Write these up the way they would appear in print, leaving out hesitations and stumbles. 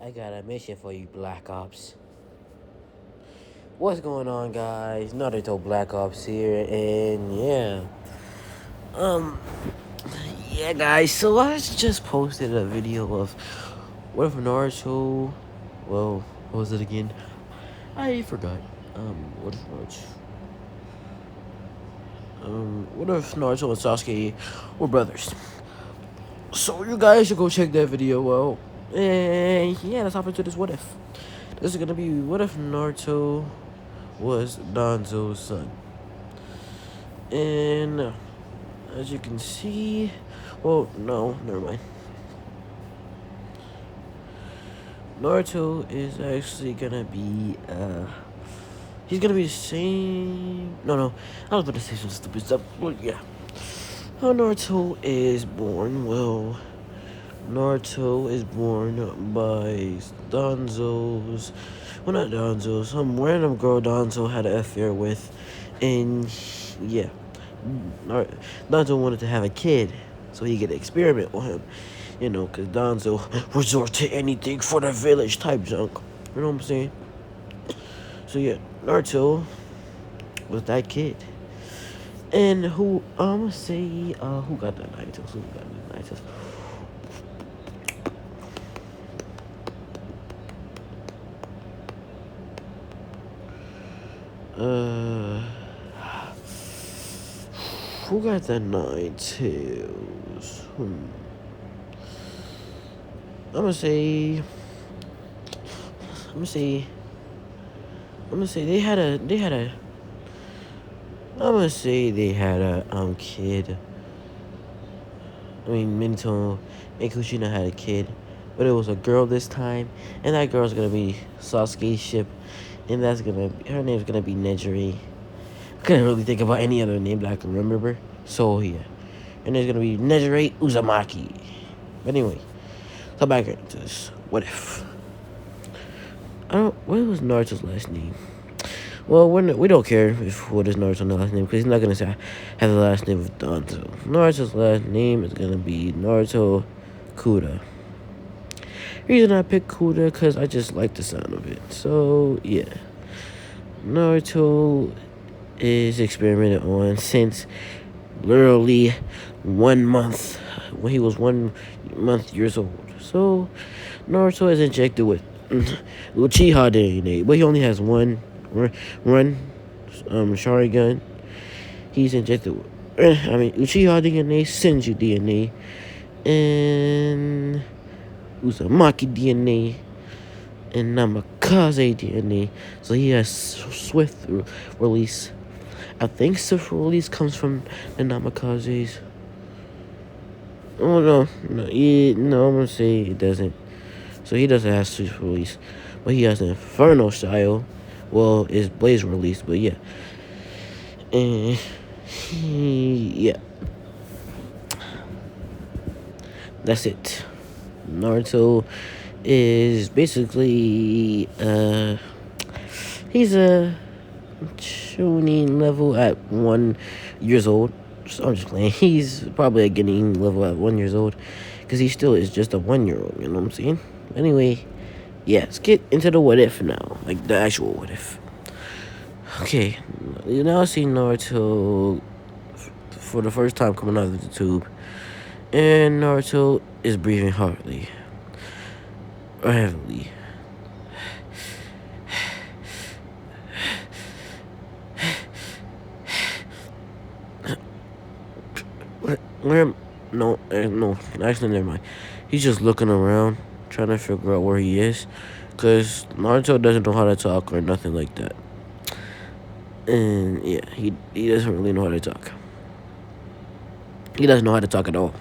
I got a mission for you, Black Ops. What's going on, guys? Naruto Black Ops here, and um, yeah, guys. So I just posted a video of what if Naruto. Well, what was it again? I forgot. What if Naruto? What if Naruto and Sasuke were brothers? So you guys should go check that video out. And yeah, let's hop into this. What if? This is gonna be what if Naruto was Dunzo's son. And as you can see, well, no, never mind. Naruto is actually gonna be, he's gonna be the same. No, I was about to say some stupid stuff. Well, yeah. How Naruto is born? Well, Naruto is born by Dunzo's, well, not Dunzo, some random girl Dunzo had an affair with, and yeah, Dunzo wanted to have a kid so he could experiment with him, because Dunzo resort to anything for the village type junk, you know what I'm saying? So yeah, Naruto was that kid. And who, I'm gonna say, who got that Naruto? Who got that Naruto? Who got the Nine Tails? I'm gonna say they had a kid. I mean, Minto and Kushina had a kid, but it was a girl this time, and that girl's gonna be Sasuke's ship, and her name's gonna be Nejire. I couldn't really think about any other name that I could remember, so yeah. And there's gonna be Nejire Uzumaki. But anyway, so back into this. What if? What was Naruto's last name? Well, we don't care what is Naruto's last name, because he's not gonna say have the last name of Dunzo. Naruto's last name is gonna be Naruto Kuda. Reason I picked Kuda because I just like the sound of it. So yeah, Naruto is experimented on since literally 1 month, when he was 1 month years old. So Naruto is injected with Uchiha DNA, but he only has one Sharingan. He's injected with Uchiha DNA, Senju DNA, and Uzumaki DNA, and Namikaze DNA. So he has swift release. I think swift release comes from the Namikazes. Oh no, I'm gonna say it doesn't. So he doesn't have swift release, but he has an Inferno style. Well, it's Blaze release, but yeah. And yeah, that's it. Naruto is basically he's a tuning level at 1 years old. So I'm just playing. He's probably a getting level at 1 years old, because he still is just a 1-year-old. You know what I'm saying? Anyway, yeah, let's get into the what if now, like the actual what if. Okay, you now see Naruto for the first time coming out of the tube, and Naruto is breathing hardly or heavily. No, actually, never mind. He's just looking around, trying to figure out where he is, because Naruto doesn't know how to talk or nothing like that. And yeah, he doesn't really know how to talk. He doesn't know how to talk at all.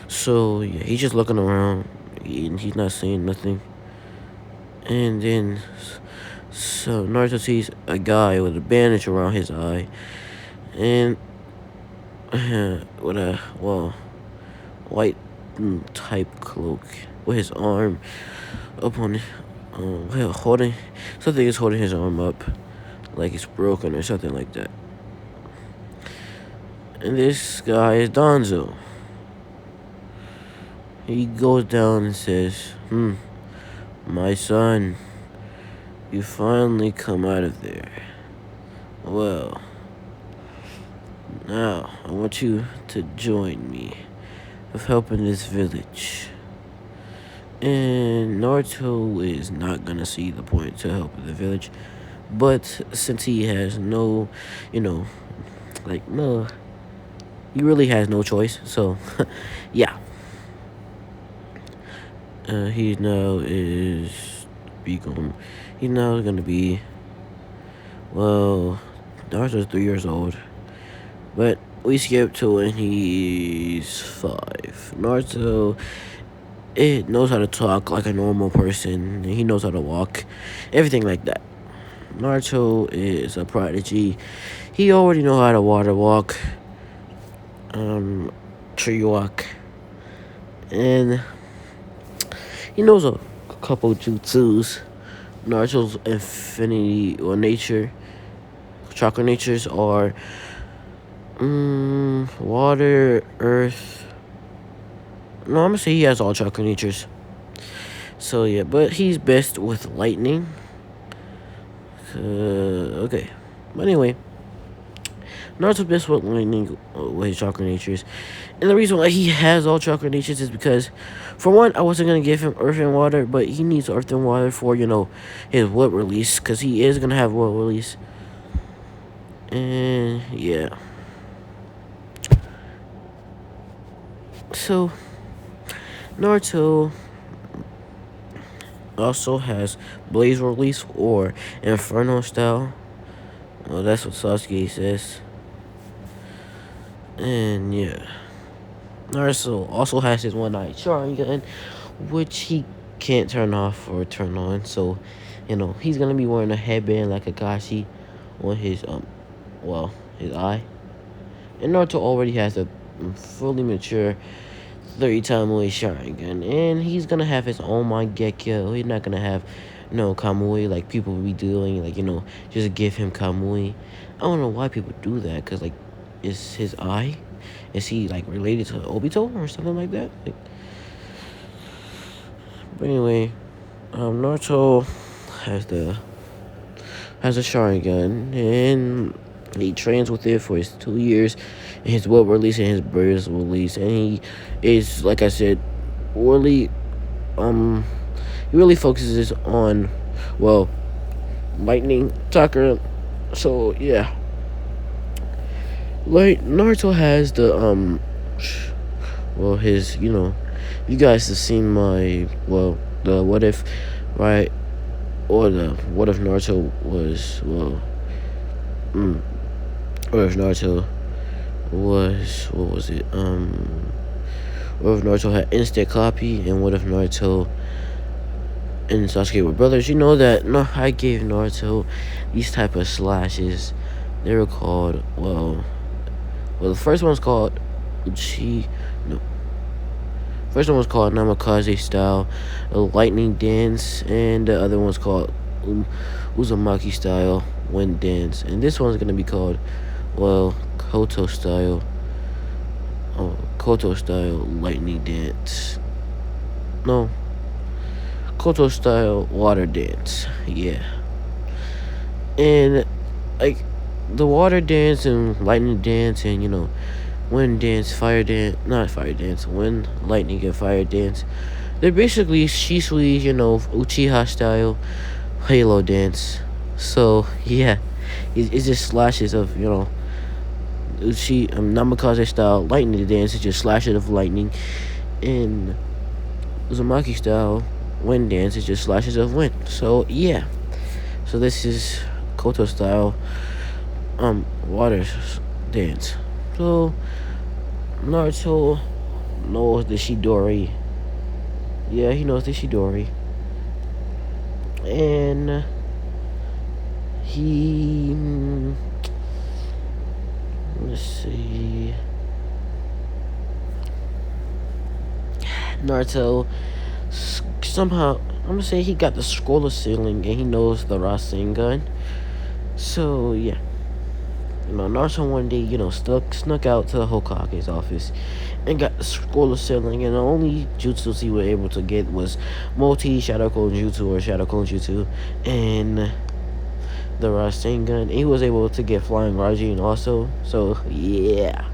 So yeah, he's just looking around, and he's not saying nothing. And then, so Naruto sees a guy with a bandage around his eye, and with a white type cloak, with his arm up on holding something is holding his arm up like it's broken or something like that. And this guy is Dunzo. He goes down and says, My son, you finally come out of there. Well, now I want you to join me of helping this village. And Naruto is not gonna see the point to help the village, but since he has no, you know, like no, he really has no choice. So, yeah, he now is be going. He's now gonna be well. Naruto's 3 years old, but we skip to when he's 5. Naruto it knows how to talk like a normal person. He knows how to walk, everything like that. Naruto is a prodigy. He already know how to water walk, tree walk, and he knows a couple jutsus. Naruto's infinity or nature, chakra natures are water, earth. No, I'm gonna say he has all chakra natures. So yeah, but he's best with lightning. Okay, but anyway, Naruto's best with lightning with his chakra natures, and the reason why he has all chakra natures is because, for one, I wasn't gonna give him earth and water, but he needs earth and water for his wood release, because he is gonna have wood release, and yeah. So Naruto also has blaze release or inferno style. Well, that's what Sasuke says. And yeah, Naruto also has his one-eyed Sharingan, which he can't turn off or turn on. So, he's gonna be wearing a headband like Kakashi on his his eye. And Naruto already has a fully mature 30-time away Sharingan, and he's gonna have his own Mangekyo. He's not gonna have no Kamui like people be doing, like just give him Kamui. I don't know why people do that, cause like, is his eye? Is he like related to Obito or something like that? Like, but anyway, Naruto has a Sharingan, and he trains with it for his 2 years, and his will release and his burst release, and he is, like I said, really he really focuses on lightning chakra. So yeah, like Naruto has the his you guys have seen my the what if, right, or the what if Naruto was what if Naruto was what was it what if Naruto had instant copy, and what if Naruto and Sasuke were brothers? You know that I gave Naruto these type of slashes. They were called the first one's called first one was called Namikaze style, a lightning dance, and the other one's called Uzumaki style, wind dance, and this one's gonna be called Koto style. Koto style lightning dance. No. Koto style water dance. Yeah. And like the water dance and lightning dance and wind dance, fire dance, not fire dance, wind, lightning and fire dance. They're basically Shisui, Uchiha style Halo dance. So yeah, it's just slashes of Namikaze style lightning dance is just slashes of lightning, and Uzumaki style wind dance is just slashes of wind. So yeah, so this is Koto style water dance. So Naruto knows the Shidori. Yeah, he knows the Shidori, and he let's see. Naruto somehow, I'm gonna say he got the scroll of ceiling, and he knows the Rasengan. So yeah, Naruto one day, snuck out to the Hokage's office and got the scroll of sealing, and the only jutsus he was able to get was Multi Shadow Clone Jutsu or Shadow Clone Jutsu, and the Rasengan. He was able to get Flying Raijin also, so yeah.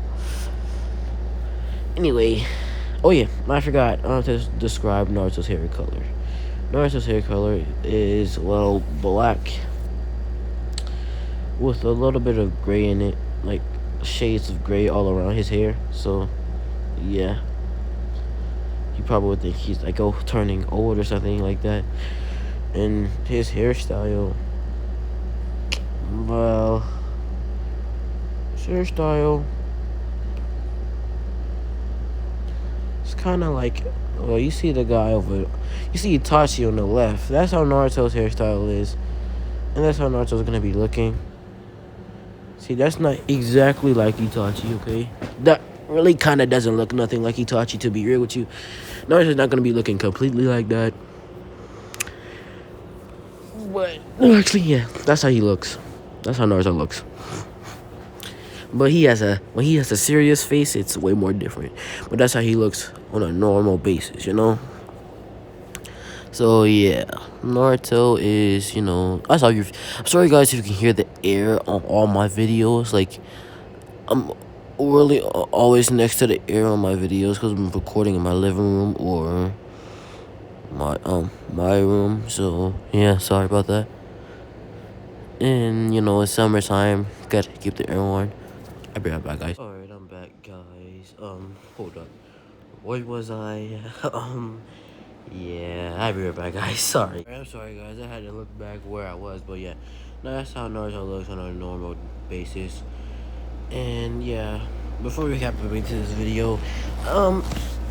Anyway, oh yeah, I forgot to describe Naruto's hair color. Naruto's hair color is, well, black with a little bit of gray in it, like shades of gray all around his hair. So, yeah, you probably would think he's like turning old or something like that. And his hairstyle, well, his hairstyle, it's kind of like, well, you see the guy over, you see Itachi on the left. That's how Naruto's hairstyle is, and that's how Naruto's gonna be looking. See, that's not exactly like Itachi, okay? That really kind of doesn't look nothing like Itachi, to be real with you. Naruto's not going to be looking completely like that. But, actually, yeah, that's how he looks. That's how Naruto looks. But when he has a serious face, it's way more different. But that's how he looks on a normal basis, So yeah, Naruto is, I'm sorry guys if you can hear the air on all my videos. Like, I'm really always next to the air on my videos because I'm recording in my living room or my room. So yeah, sorry about that. And it's summertime. Gotta keep the air on. I'll be right back, guys. Alright, I'm back, guys. Hold up. Where was I? Yeah, I'll be right back, guys. Sorry. I'm sorry, guys. I had to look back where I was, but yeah. No, that's how Naruto looks on a normal basis. And yeah, before we get into this video,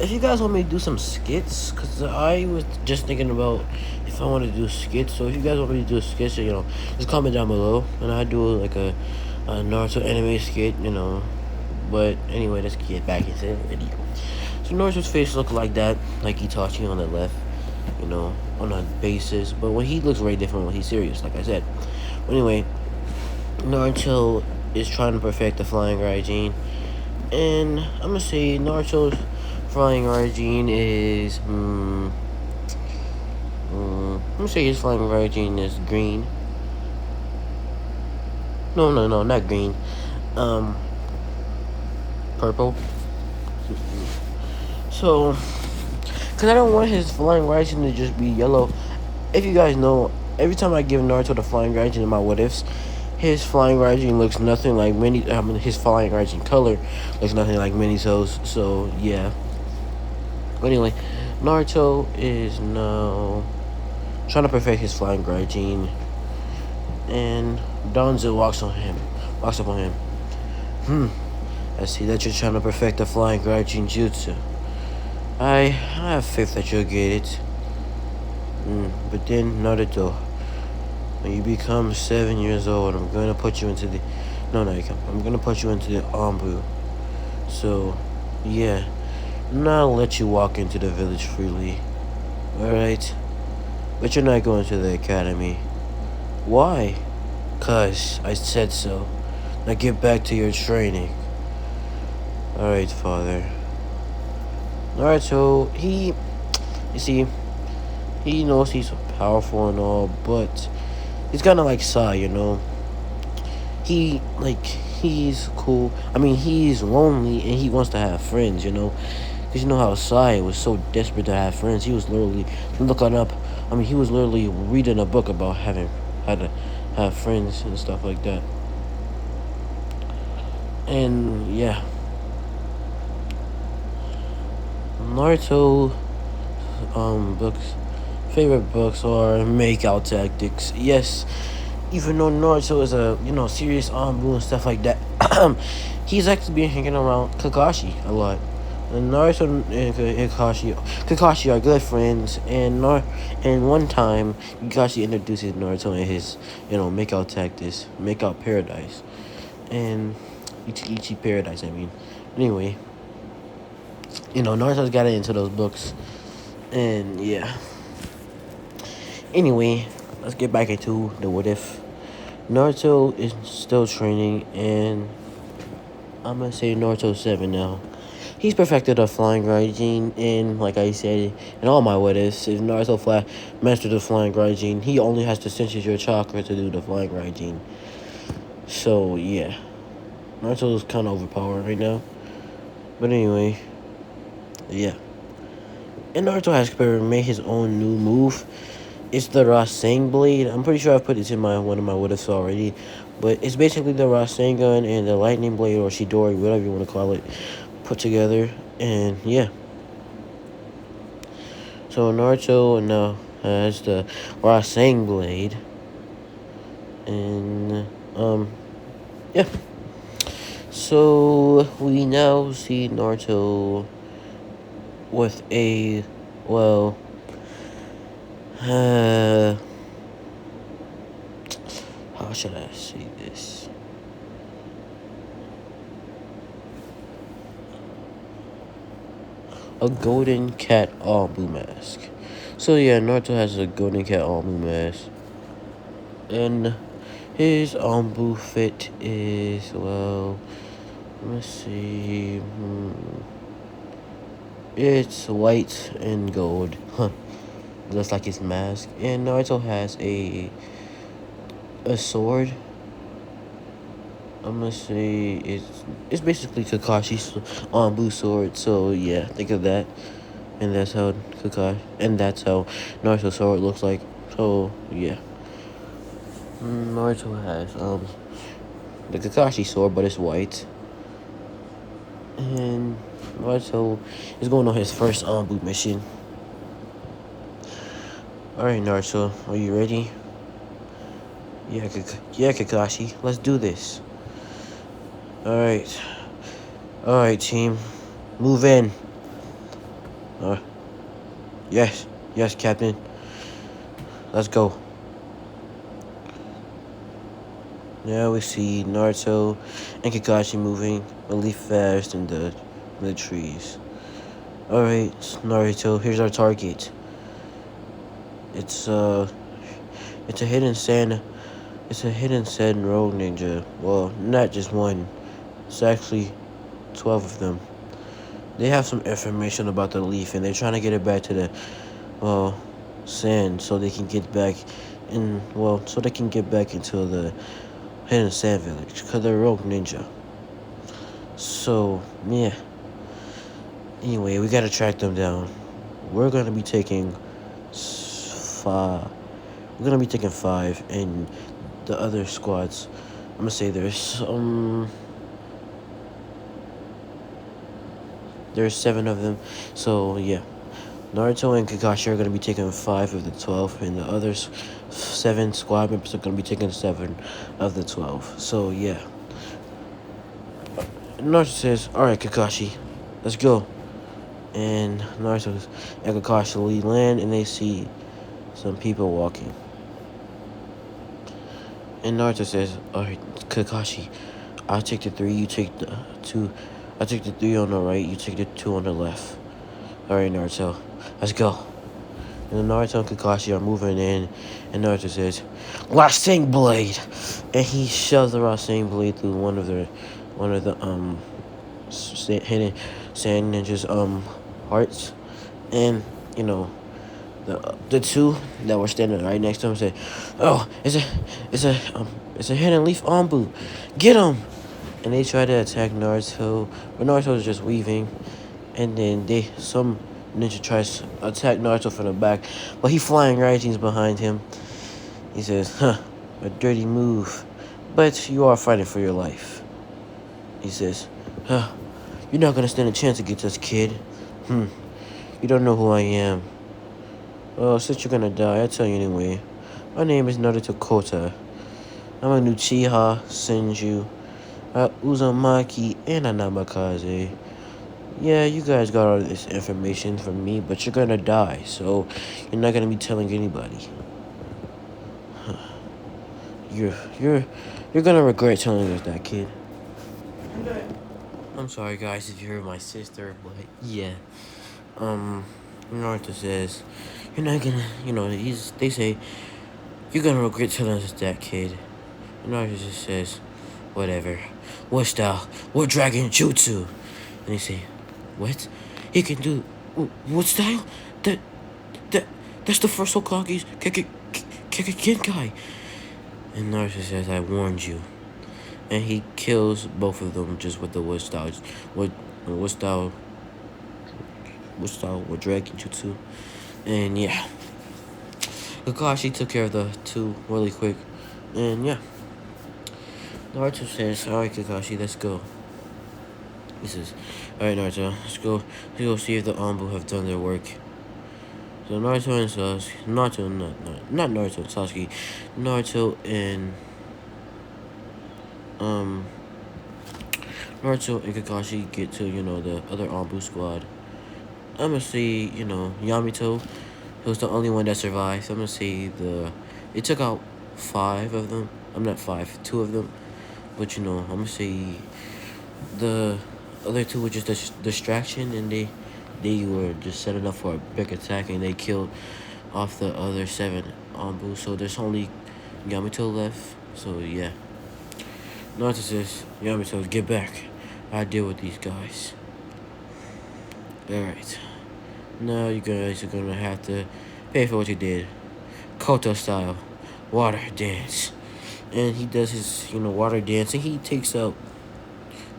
if you guys want me to do some skits, because I was just thinking about if I want to do skits. So if you guys want me to do skits, just comment down below, and I do like a Naruto anime skit, But anyway, let's get back into the video. So Naruto's face look like that, like Itachi on the left, on a basis. But when he looks very different when he's serious, like I said. But anyway, Naruto is trying to perfect the Flying Raijin, and I'm gonna say Naruto's Flying Raijin is I'm gonna say his Flying Raijin is green. No, not green. Purple. So, cause I don't want his Flying Raijin to just be yellow. If you guys know, every time I give Naruto the Flying Raijin in my what ifs, his Flying Raijin looks nothing like his Flying Raijin color looks nothing like Minato's. So yeah. But anyway, Naruto is now trying to perfect his Flying Raijin, and Dunzo walks up on him. I see that you're trying to perfect the Flying Raijin Jutsu. I have faith that you'll get it. But then Naruto, when you become 7 years old, I'm gonna put you into the I'm gonna put you into the Ambu. So yeah, now I'll let you walk into the village freely. Alright? But you're not going to the academy. Why? 'Cause I said so. Now get back to your training. Alright, father. Naruto, you see, he knows he's powerful and all, but he's kind of like Sai, He's cool. I mean, he's lonely and he wants to have friends, Because you know how Sai was so desperate to have friends. He was literally he was literally reading a book about how to have friends and stuff like that. And yeah. Naruto favorite books are Makeout Tactics. Yes, even though Naruto is a serious Anbu and stuff like that, he's actually been hanging around Kakashi a lot. And Naruto and Kakashi are good friends, and one time Kakashi introduces Naruto in his Makeout Tactics, Makeout Paradise, and Ichi Paradise. I mean, anyway. Naruto's got into those books. And, yeah. Anyway, let's get back into the what if. Naruto is still training, and I'm gonna say Naruto 7 now. He's perfected a flying Raijin, and like I said, in all my what ifs, if Naruto mastered the flying Raijin, he only has to sense your chakra to do the flying Raijin. So, yeah. Naruto's kind of overpowered right now. But anyway, yeah. And Naruto has made his own new move. It's the Rasengan Blade. I'm pretty sure I've put it in one of my what ifs already. But it's basically the Rasengan and the Lightning Blade, or Shidori, whatever you want to call it, put together. And yeah. So Naruto now has the Rasengan Blade. And, yeah. So we now see Naruto with a, well, how should I say this? A golden cat all blue mask. So yeah, Naruto has a golden cat all blue mask. And his blue fit is, well, let's see. It's white and gold. Huh. Just like his mask. And Naruto has a sword. I'm gonna say it's basically Kakashi's blue sword. So yeah, think of that. And that's how Naruto's sword looks like. So yeah. Naruto has the Kakashi sword, but it's white. And Naruto is going on his first boot mission. Alright, Naruto, are you ready? Yeah, Kakashi, let's do this. Alright. Alright, team. Move in. Yes, Captain. Let's go. Now we see Naruto and Kakashi moving really fast in the trees. Alright, Naruto, here's our target. It's a hidden sand rogue ninja. Well, not just one. It's actually 12 of them. They have some information about the leaf, and they're trying to get it back to the sand so they can get back into the hidden sand village, because they're rogue ninja. So yeah. Anyway, we gotta track them down. We're gonna be taking 5. We're gonna be taking 5, and the other squads, I'm gonna say there's 7 of them. So yeah, Naruto and Kakashi are gonna be taking 5 of the 12, and the other 7 squad members are gonna be taking 7 of the 12. So yeah. Naruto says, "All right, Kakashi, let's go." And Naruto and Kakashi land, and they see some people walking. And Naruto says, "Alright, Kakashi, I'll take the 3, you take the 2. I'll take the 3 on the right, you take the 2 on the left." Alright, Naruto, let's go. And Naruto and Kakashi are moving in, and Naruto says, "Rasengan Blade!" And he shoves the Rasengan Blade through one of the hidden sand ninjas hearts. And you know, the 2 that were standing right next to him said, "Oh, it's a hidden leaf ombu. Get him!" And they tried to attack Naruto, but Naruto was just weaving. And then some ninja tries to attack Naruto from the back, but he flying Raijin's behind him. He says, "Huh, a dirty move, but you are fighting for your life." He says, "Huh, you're not gonna stand a chance against us, kid. You don't know who I am. Well, since you're gonna die, I'll tell you anyway. My name is Naruto Kota. I'm a Uchiha Senju, a Uzumaki, and a Namikaze. Yeah, you guys got all this information from me, but you're gonna die, so you're not gonna be telling anybody. You're gonna regret telling us that, kid." I'm sorry, guys, if you heard my sister, but yeah. Naruto says, "You're not gonna, they say, you're gonna regret telling us that, kid." Naruto just says, whatever. What style? What dragon jutsu? And he say, what? He can do what style? That that that's the first Hokage's Genkai. And Naruto says, I warned you. And he kills both of them just with the what style? What style? What style? What dragon jutsu? And yeah, Kakashi took care of the two really quick. And yeah, Naruto says, alright Kakashi, let's go. He says, alright Naruto, let's go see if the Anbu have done their work. So Naruto and Sasuke, not Naruto and Sasuke, Naruto and Naruto and Kakashi get to, the other Anbu squad. I'm gonna say, Yamato, he was the only one that survived. I'm gonna say it took out 5 of them. I'm not 5, 2 of them. But, I'm gonna say the other 2 were just a distraction, and they were just setting up for a big attack, and they killed off the other 7 Anbu. So there's only Yamato left. So, yeah. Naruto says, Yamato, get back. I deal with these guys. Alright. Now you guys are gonna have to pay for what you did. Koto style. Water dance. And he does his, water dance, and he takes out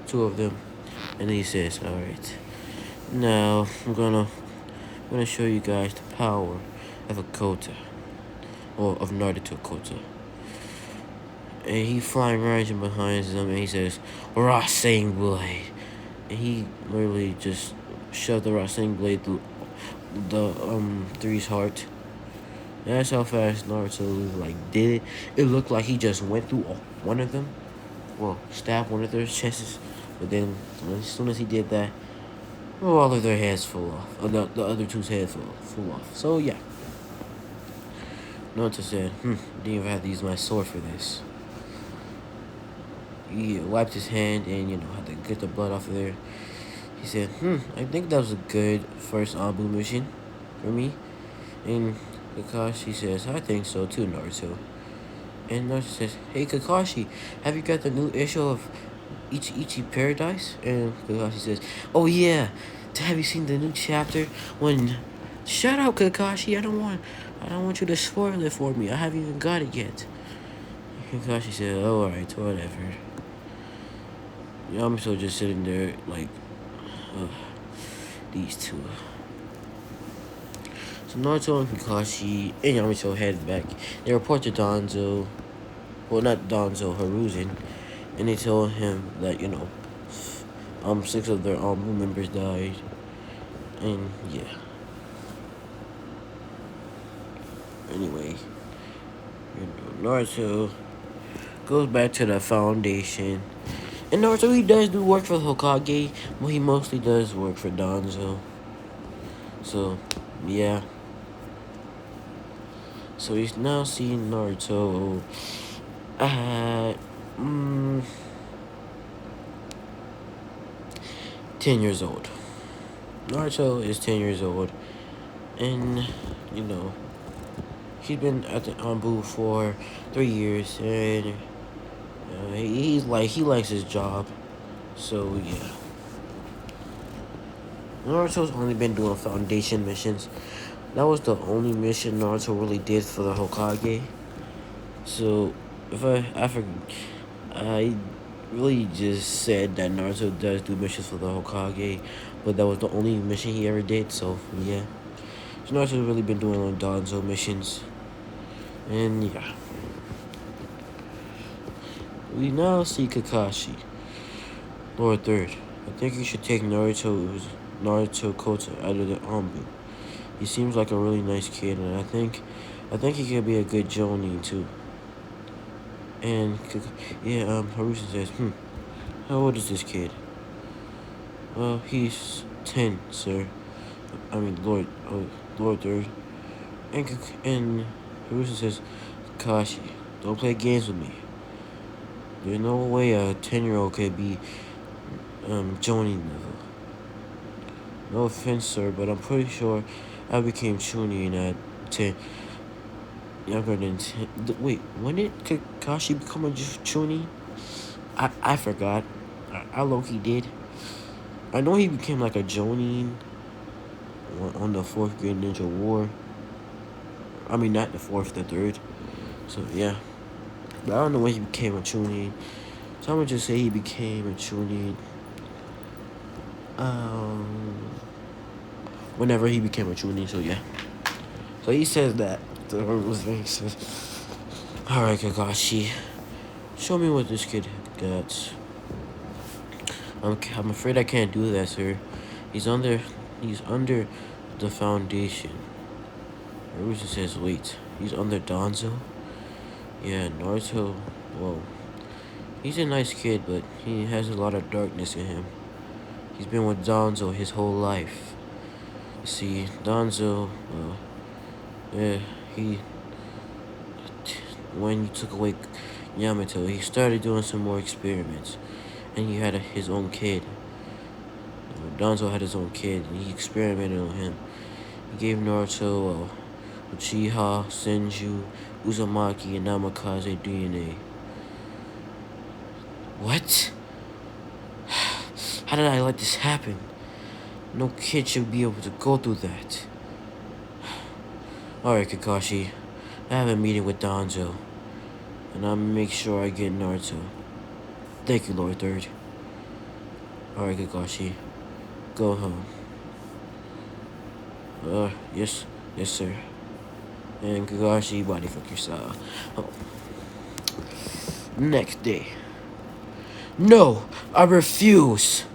2 of them. And he says, alright. Now I'm gonna show you guys the power of a Kota. Or of Naruto Kota. And he flying right in behind them, and he says, Rasengan Blade. And he literally just shoved the Rasengan Blade through the 3's heart. And that's how fast Naruto did it. It looked like he just went through one of them. Well, stabbed one of their chests. But then as soon as he did that, all of their heads fell off. The other 2's heads fell off. So yeah. Naruto said, didn't even have to use my sword for this. He wiped his hand and, had to get the blood off of there. He said, I think that was a good first Anbu mission for me. And Kakashi says, I think so too, Naruto. And Naruto says, hey Kakashi, have you got the new issue of Ichi Paradise? And Kakashi says, oh yeah, have you seen the new chapter when... Shut up, Kakashi, I don't want you to spoil it for me. I haven't even got it yet. And Kakashi said, oh, alright, whatever. Yamato just sitting there these 2. So Naruto and Kakashi and Yamato head back. They report to Dunzo. Well, not Dunzo, Hiruzen. And they told him that, 6 of their Anbu members died. And, yeah. Anyway, Naruto goes back to the foundation. And Naruto, he does do work for the Hokage, but he mostly does work for Dunzo. So, yeah. So he's now seeing Naruto at 10 years old. Naruto is 10 years old, and he's been at the Anbu for 3 years, and he likes his job. So yeah. Naruto's only been doing foundation missions. That was the only mission Naruto really did for the Hokage. So if I really just said that Naruto does do missions for the Hokage, but that was the only mission he ever did. So yeah, so Naruto's really been doing Dunzo missions, and yeah. We now see Kakashi. Lord Third, I think you should take Naruto Kota out of the Anbu. He seems like a really nice kid, and I think he could be a good Jonin too. And Hiruzen says, how old is this kid? He's 10, sir. I mean, Lord Third. And Hiruzen says, Kakashi, don't play games with me. There's no way a 10-year-old could be Jonin level. No offense, sir, but I'm pretty sure I became Chunin at 10. younger than 10. Wait, when did Kakashi become a Chunin? I forgot. I low-key did. I know he became like a Jonin on the fourth Great Ninja War. I mean, not the fourth, the third. So, yeah. But I don't know when he became a Chunin. So I'm gonna just say he became a Chunin. Whenever he became a Chunin, so yeah. So he says that. The was very says, alright, Kakashi. Show me what this kid got. I'm afraid I can't do that, sir. He's under the foundation. Naruto says, wait, he's under Dunzo? Yeah, Naruto, well, he's a nice kid, but he has a lot of darkness in him. He's been with Dunzo his whole life. You see, Dunzo, yeah, when you took away Yamato, he started doing some more experiments. And he had his own kid. Dunzo had his own kid, and he experimented on him. He gave Naruto, Uchiha, Senju, Uzumaki, and Namikaze DNA. What? How did I let this happen? No kid should be able to go through that. Alright, Kakashi. I have a meeting with Dunzo. And I'll make sure I get Naruto. Thank you, Lord Third. Alright, Kakashi. Go home. Yes, sir. And Kakashi, body fuck yourself. Oh. Next day. No, I refuse.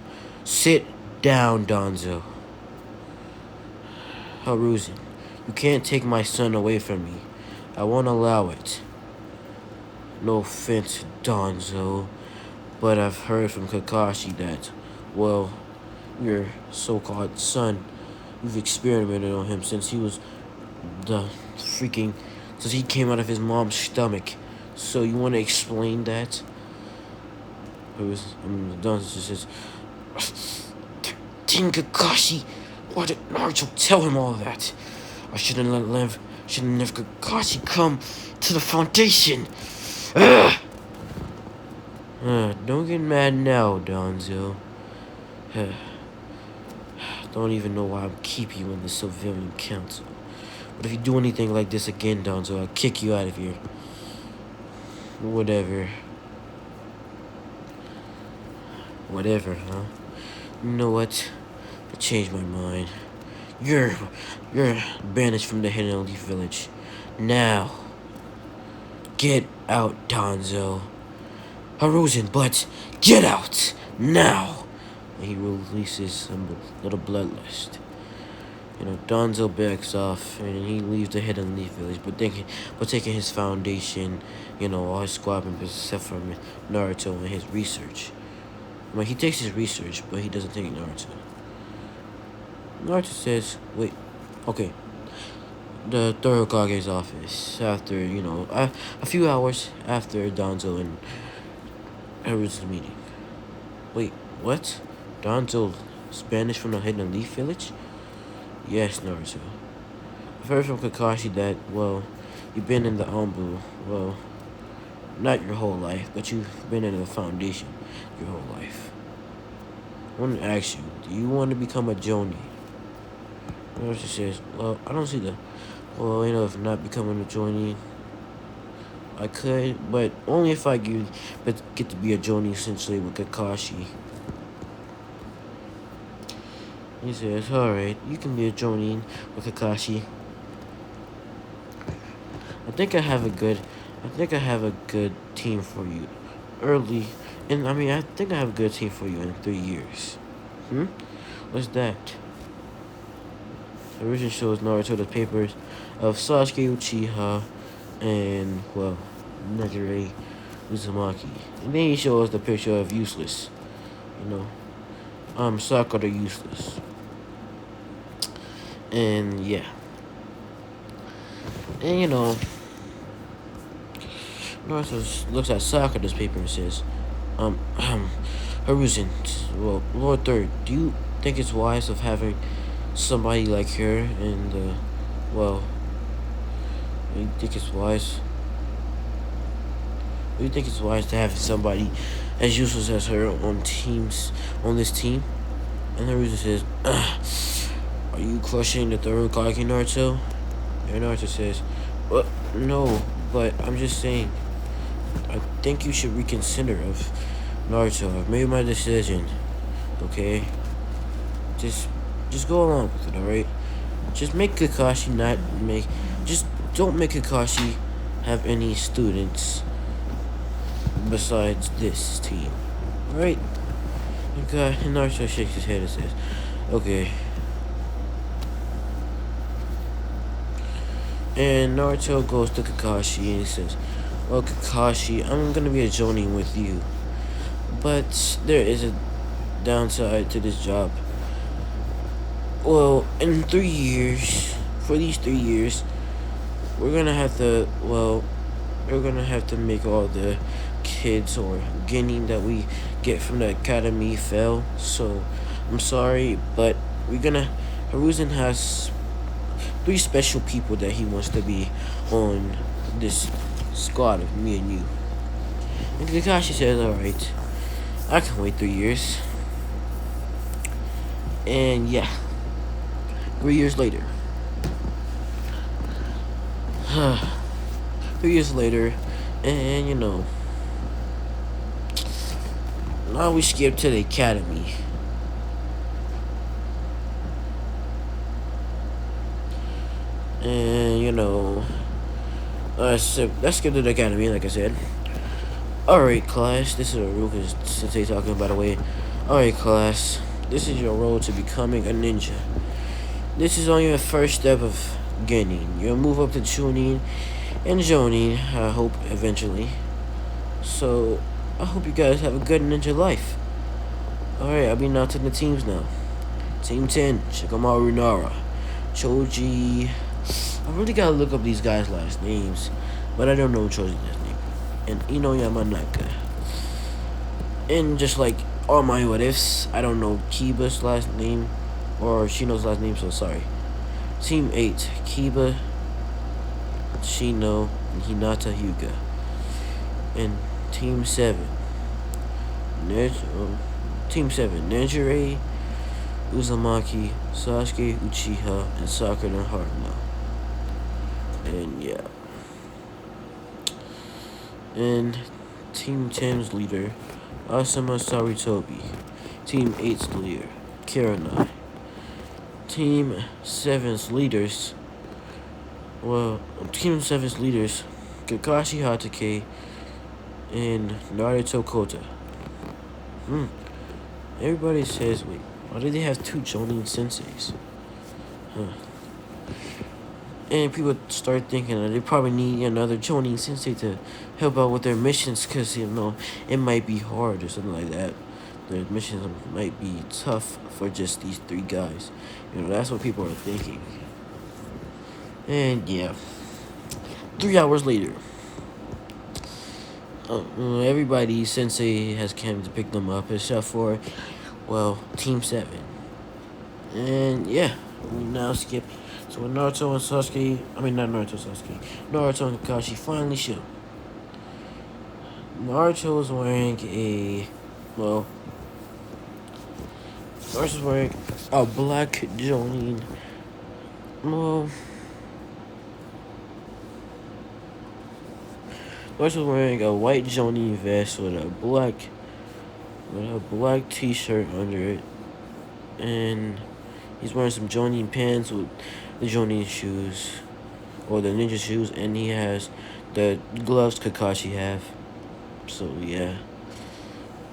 Sit down, Dunzo. Haruzen, you can't take my son away from me. I won't allow it. No offense, Dunzo, but I've heard from Kakashi that, well, your so-called son, you've experimented on him since he was since he came out of his mom's stomach. So you want to explain that? Dunzo says, Dang Kakashi, why did Naruto tell him all that? I shouldn't let Kakashi come to the foundation. Don't get mad now, Dunzo. Don't even know why I'm keeping you in the civilian council. But if you do anything like this again, Dunzo, I'll kick you out of here. Whatever, huh? You know what? I changed my mind. You're banished from the Hidden Leaf Village. Now, get out, Dunzo. Haruzen, but get out now. And he releases some little bloodlust. Dunzo backs off and he leaves the Hidden Leaf Village, but taking his foundation, all his squad members except for Naruto and his research. I mean, he takes his research, but he doesn't take Naruto. Naruto says, wait, okay. The third Hokage's office, after, a few hours after Dunzo and Haruzen's meeting. Wait, what? Dunzo banished from the Hidden Leaf Village? Yes, Naruto. I've heard from Kakashi that, well, you've been in the Anbu, well, not your whole life, but you've been in the foundation your whole life. I want to ask you, do you want to become a Jonin? Naruto says, well, I don't see if not becoming a Jonin, I could, but only if I get to be a Jonin essentially with Kakashi. He says, alright, you can be a Jonin with Kakashi. I think I have a good team for you early. And I think I have a good team for you in 3 years. What's that? Haruzen shows Naruto the papers of Sasuke Uchiha and, well, Nejire Uzumaki. And then he shows the picture of Useless. Sakura Useless. And, yeah. And, Naruto looks at Sakura's paper and says, Haruzen, well, Lord Third, do you think it's wise of having somebody like her in the, well, You think it's wise? Do you think it's wise to have somebody as useless as her on this team? And Naruto says, "Are you crushing the third Kage, Naruto?" And Naruto says, "What? No, but I'm just saying. I think you should reconsider of Naruto. I've made my decision. Okay, just just go along with it. All right. Just make Kakashi not make. Just don't make Kakashi have any students besides this team. All right." Okay, and Naruto shakes his head and says, "Okay." And Naruto goes to Kakashi and he says, "Well, Kakashi, I'm gonna be a Jonin with you, but there is a downside to this job. Well, in 3 years, for these 3 years, we're gonna have to, make all the kids or Genin that we get from the academy fail. So, I'm sorry, but Hiruzen has 3 special people that he wants to be on this squad of me and you." And Kakashi says, "Alright, I can wait 3 years." And yeah, 3 years later. 3 years later, and now we skip to the academy. And so let's skip to the academy, like I said. Alright, class, this is Aruka Sensei talking, by the way. Alright, class, this is your road to becoming a ninja. This is on your first step of Genin. You'll move up to Chunin and Jonin, I hope, eventually. So, I hope you guys have a good ninja life. Alright, I'll be announcing the teams now. Team 10, Shikamaru Nara. Choji. I really gotta look up these guys' last names, but I don't know Choji's last name. And Ino Yamanaka. And just like all my what ifs, I don't know Kiba's last name or Shino's last name, so sorry. Team 8, Kiba, Shino, and Hinata Hyuga. And Team 7, Nejire, Uzumaki, Sasuke Uchiha, and Sakura Haruma. And yeah. And Team 10's leader, Asama Sarutobi. Team 8's leader, Kiranai. Team 7's leaders, Kakashi Hatake and Naruto Kota. Everybody says, wait, why do they have 2 Jonin senseis? And people start thinking that they probably need another Jonin sensei to help out with their missions, because, it might be hard or something like that. Their missions might be tough for just these 3 guys. That's what people are thinking. And yeah, 3 hours later, everybody sensei has come to pick them up except for, Team 7. And yeah, we now skip. So when Naruto and Kakashi finally show. Naruto is wearing a black Jonin. Naruto's wearing a white Jonin vest with a black t-shirt under it. And he's wearing some Jonin pants with the Jonin shoes, or the ninja shoes, and he has the gloves Kakashi have. So yeah.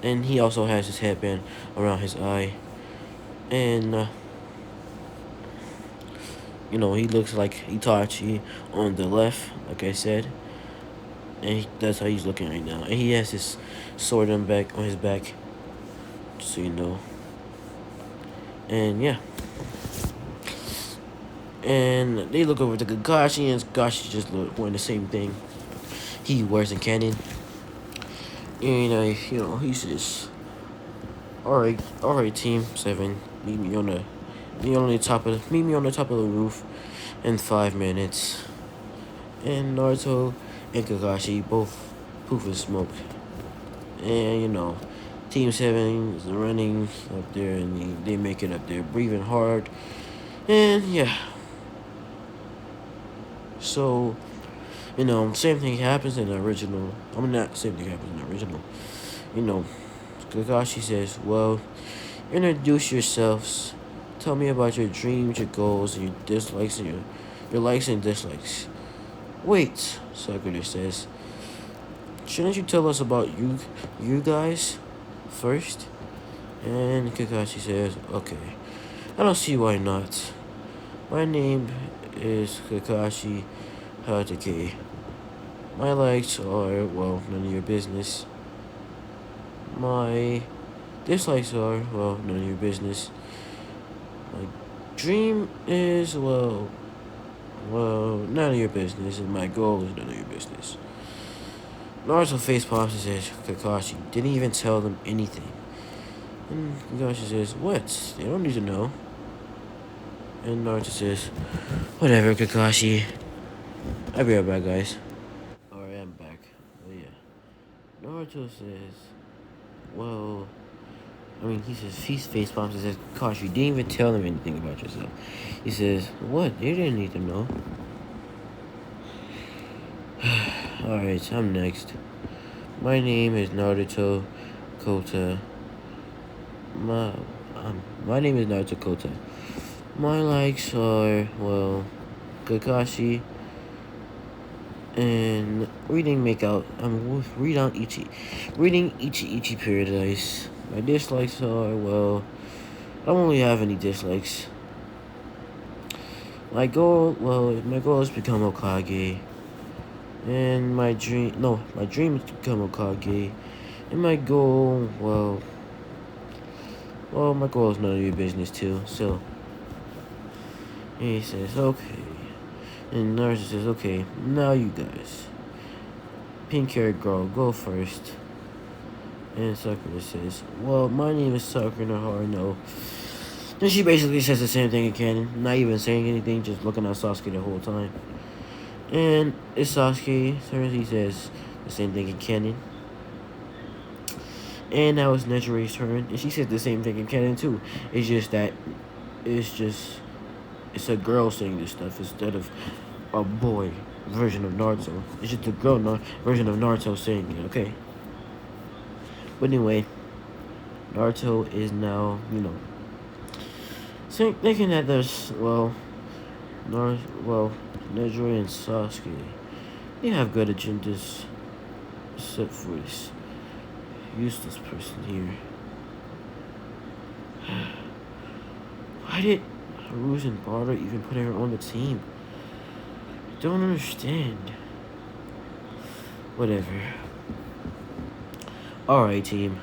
And he also has his headband around his eye. And he looks like Itachi on the left, like I said. And that's how he's looking right now. And he has his sword on his back, so you know. And yeah. And they look over to Kakashi, and Kakashi just wearing the same thing he wears in canon. And he says, "Alright, Team 7, meet me on the top of the roof in 5 minutes." And Naruto and Kakashi both poof and smoke. And Team 7 is running up there and they make it up there, breathing hard. And yeah, so same thing happens in the original. I mean, not same thing happens in the original. You know, Kakashi says, "Well, introduce yourselves. Tell me about your dreams, your goals, and your dislikes, and your likes and dislikes." Wait, Sakura says. Shouldn't you tell us about you guys first? And Kakashi says, "Okay, I don't see why not. My name is Kakashi Hatake. My likes are, well, none of your business. My dislikes are, well, none of your business. My dream is, well, none of your business. And my goal is none of your business." Naruto face pops and says, "Kakashi didn't even tell them anything." And Kakashi says, "What? They don't need to know." And Naruto says, "Whatever, Kakashi. I'll be right back, guys." Alright, I'm back. Oh, yeah. Naruto says, well, he says, he's face palms and says, "Kakashi, you didn't even tell them anything about yourself." He says, "What? They didn't need to know." Alright, I'm next. My name is Naruto Kota. My name is Naruto Kota. My likes are, well, Kakashi and reading Ichi Paradise. My dislikes are, well, I don't really have any dislikes. My goal is to become Hokage. And my dream is to become Hokage. And my goal, my goal is none of your business too. So, and he says, "Okay." And Naruto says, "Okay, now you guys. Pink-haired girl, go first." And Sakura says, "Well, my name is Sakura Haruno." And she basically says the same thing again, not even saying anything, just looking at Sasuke the whole time. And it's Sasuke's turn. He says the same thing in canon. And now it's Nejire's turn, and she said the same thing in canon too. It's just that it's a girl saying this stuff instead of a boy version of Naruto. It's just a girl version of Naruto saying it, okay? But anyway, Naruto is now, thinking that there's, Nejire and Sasuke, they have good agendas, except for this useless person here. Why did Haru's and Barter even put her on the team? I don't understand. Whatever. Alright, team.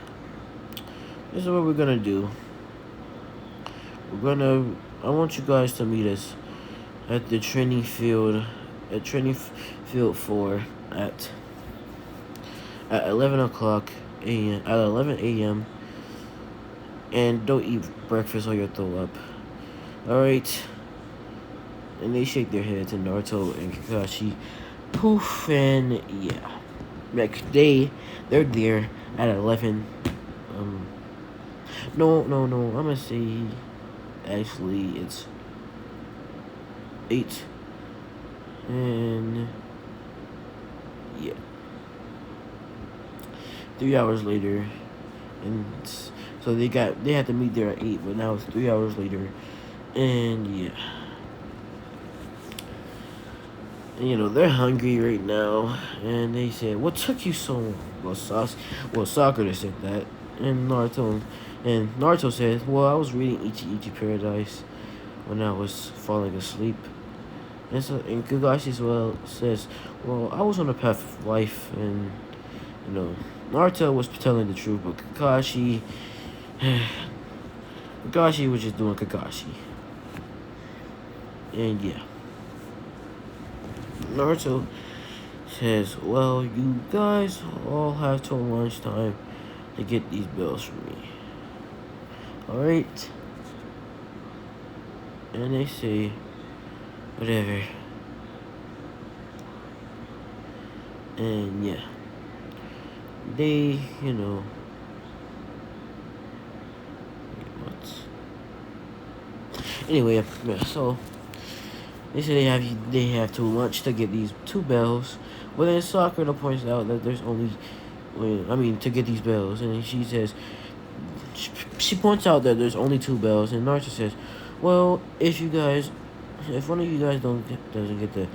This is what we're gonna do. I want you guys to meet us at the training field, at training field 4 at 11 o'clock a.m. at 11 a.m. And don't eat breakfast or you'll throw up. Alright. And they shake their heads, and Naruto and Kakashi poof, and yeah. Like they're there at 11. No, I'm gonna say actually it's 8. And yeah. 3 hours later, and so they had to meet there at 8, but now it's 3 hours later, and yeah. And, they're hungry right now, and they said, "What took you so long?" Well, Sakura said that, and Naruto said, "Well, I was reading Ichi Paradise when I was falling asleep." And Kakashi says, "Well, I was on the path of life, and Naruto was telling the truth, but Kakashi was just doing Kakashi." And yeah. Naruto says, "Well, you guys all have till lunchtime to get these bills from me. Alright?" And they say, "Whatever." And yeah, they, what? Anyway, yeah, so they say they have to lunch to get these two bells. Well, then Sakura points out that there's only, well, I mean, to get these bells, and she says, she points out that there's only two bells, and Naruto says, well, if one of you guys doesn't get the,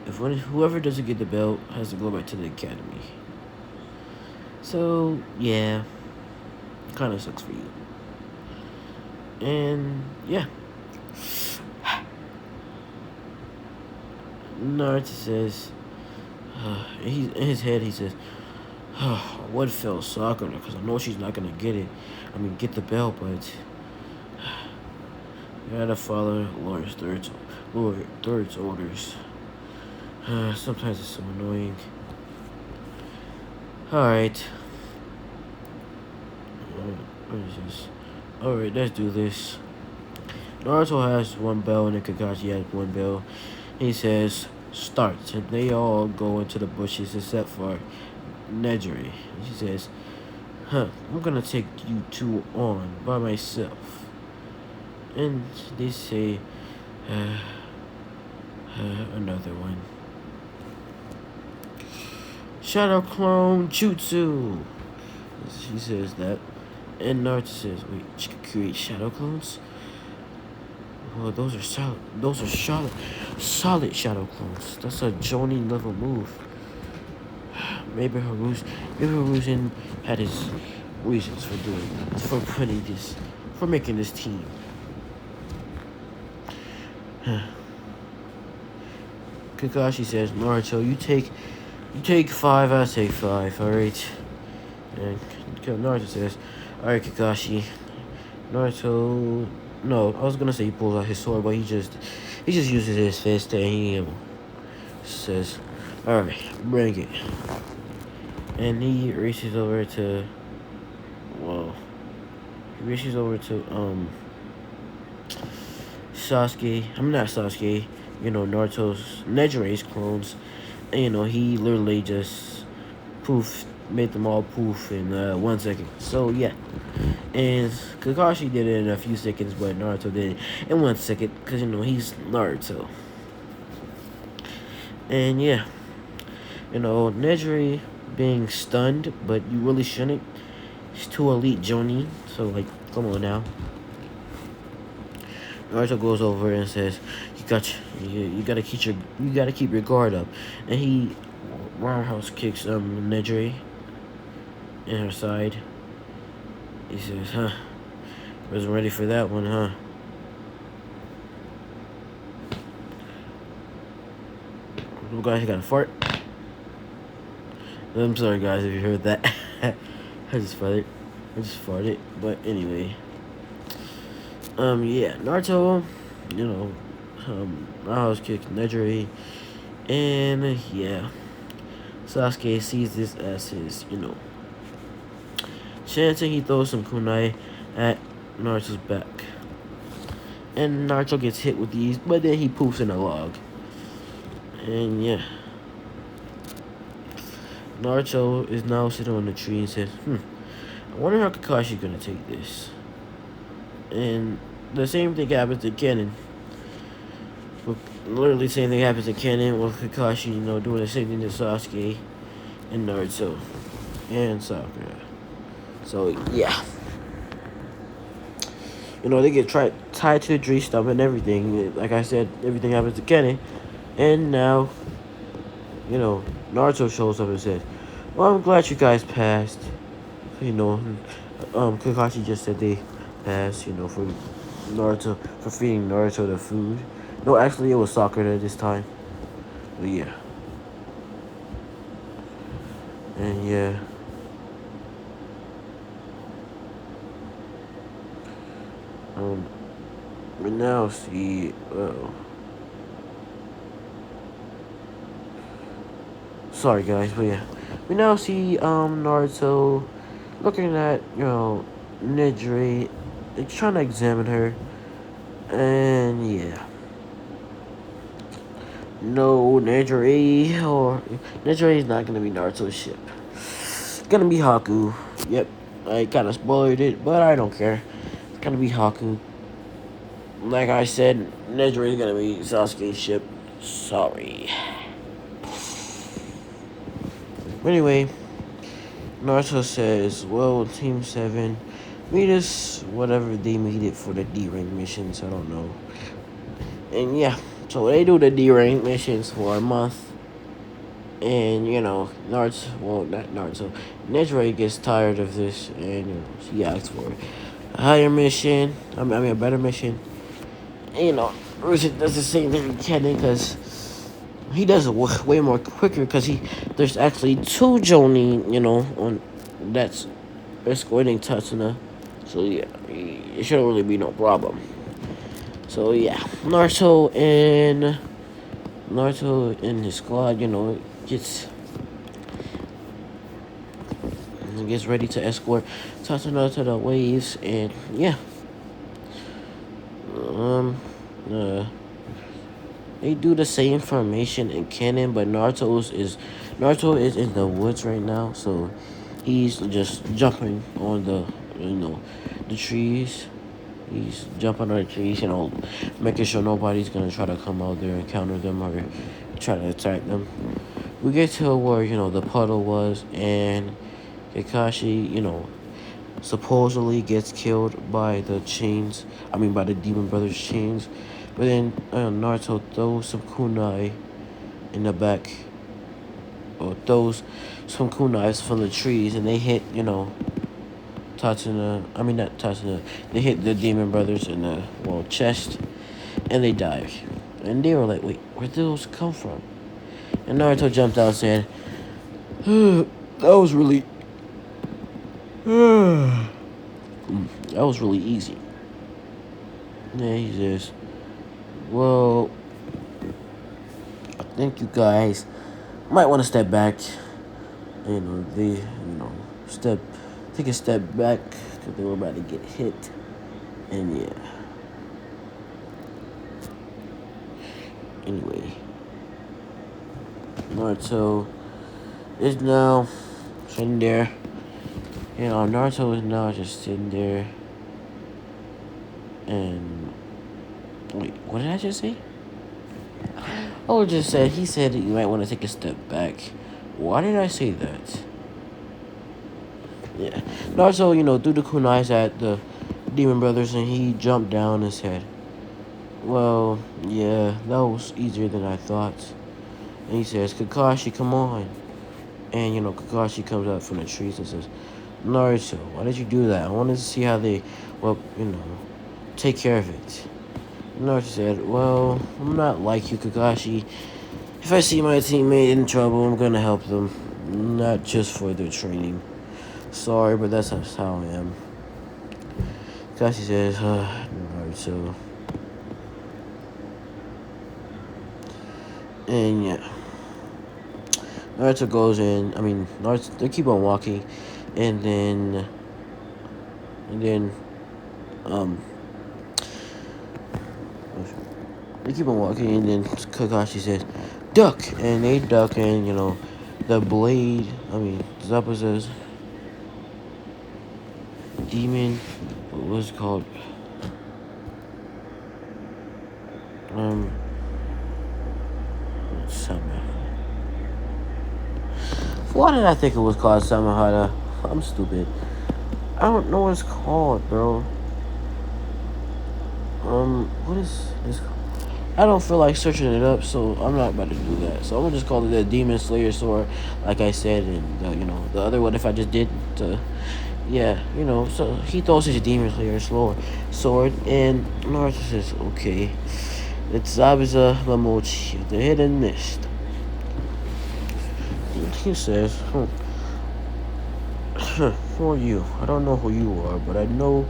whoever doesn't get the bell has to go back to the academy. So yeah, kind of sucks for you. And yeah, Naruto says, in his head he says, oh, I would fail Sakura because I know she's not gonna get it. I mean, get the bell, but you gotta follow Lord's orders. Sometimes it's so annoying. Alright. What is this? Alright, let's do this. Naruto has one bell and then Kakashi has one bell. He says, start. And they all go into the bushes except for Nejire. She says, I'm gonna take you two on by myself. And they say, another one. Shadow Clone Jutsu. She says that. And Naruto says, wait, she can create shadow clones? Well, those are solid shadow clones. That's a Jonin level move. Maybe Hiruzen had his reasons for doing that, for making this team. Kakashi says, Naruto, you take 5, I take 5, alright? And Naruto says, alright, Kakashi. Naruto, no, I was gonna say he pulls out his sword, but he just uses his fist and he says, alright, bring it. And he races over to, Sasuke. I'm not Sasuke, Naruto's Nejire's clones. And, he literally just made them all poof in 1 second. So, yeah. And Kakashi did it in a few seconds, but Naruto did it in 1 second, because, he's Naruto. And, yeah. Nejire being stunned, but you really shouldn't. He's too elite Jonin, so, like, come on now. Naruto goes over and says, you gotta keep your guard up. And he roundhouse kicks Nejire in her side. He says, wasn't ready for that one, huh? Oh, guys, he got a fart. I'm sorry, guys, if you heard that. I just farted. But anyway. Yeah, Naruto, roundhouse kicks Nejire. And, yeah. Sasuke sees this as his, chance, and he throws some kunai at Naruto's back. And Naruto gets hit with these, but then he poofs in a log. And yeah. Naruto is now sitting on the tree and says, I wonder how Kakashi's gonna take this. And the same thing happens to Kennen. Literally the same thing happens to Kennen with Kakashi, doing the same thing to Sasuke and Naruto and Sakura. So, yeah. They get tied to the tree stump and everything. Like I said, everything happens to Kennen. And now, Naruto shows up and says, well, I'm glad you guys passed. Kakashi just said they passed, for Naruto, for feeding Naruto the food. No, actually, it was Sakura this time. But yeah. And yeah. We now see, sorry guys, but yeah. We now see, Naruto looking at, Nejire, trying to examine her. And yeah. no, Nejire is not gonna be Naruto's ship. It's gonna be Haku. Yep, I kind of spoiled it, but I don't care. It's gonna be Haku. Like I said, Nejire is gonna be Sasuke's ship. Sorry. Anyway, Naruto says, well, Team 7, meet us whatever they needed for the D-rank missions. I don't know. And yeah, so they do the D-rank missions for a month. And, Naruto, well, not Naruto, Nejire gets tired of this, and, she asks for a higher mission, a better mission. And, Rusev does the same thing with Kennen, because he does it way more quicker, because there's actually 2 Jonin, on that's escorting Tatsuna. So, yeah, it shouldn't really be no problem. So, yeah, Naruto and his squad, gets ready to escort Tatsuna to the waves, and yeah, they do the same formation in canon, but Naruto is in the woods right now, so he's just jumping on the trees. He's jumping on the trees, making sure nobody's gonna try to come out there and counter them or try to attack them. We get to where, the puddle was, and Kakashi, supposedly gets killed by the by the Demon Brothers chains. But then Naruto throws some kunai in the back, or throws some kunais from the trees, and they hit, not Tatsuna, they hit the Demon Brothers in the, chest, and they died. And they were like, wait, where did those come from? And Naruto jumped out and said, that was really easy. Yeah, he says, well, I think you guys might want to step back. Take a step back, because they were about to get hit. And yeah. Anyway, Naruto is now sitting there. Naruto is now just sitting there. And wait, what did I just say? He said that you might want to take a step back. Why did I say that? Yeah. Naruto, threw the kunais at the Demon Brothers, and he jumped down and said, well, yeah, that was easier than I thought. And he says, Kakashi, come on. And, Kakashi comes out from the trees and says, Naruto, why did you do that? I wanted to see how they, take care of it. Naruto said, well, I'm not like you, Kakashi. If I see my teammate in trouble, I'm gonna help them. Not just for their training. Sorry, but that's how I am. Kakashi says, Naruto. And yeah. Naruto goes in. They keep on walking. And then, they keep on walking, and then Kakashi says, duck! And they duck, and, the blade, Zabuza's demon, what was it called? Why did I think it was called Samahara? I'm stupid. I don't know what it's called, bro. What is this? I don't feel like searching it up, so I'm not about to do that. So I'm gonna just call it the Demon Slayer sword, like I said, and the other one if I just did. So he throws his Demon Slayer sword, and Naruto says, okay, it's Zabuza Mamochi, the Hidden Mist. He says, who are you? I don't know who you are, but I know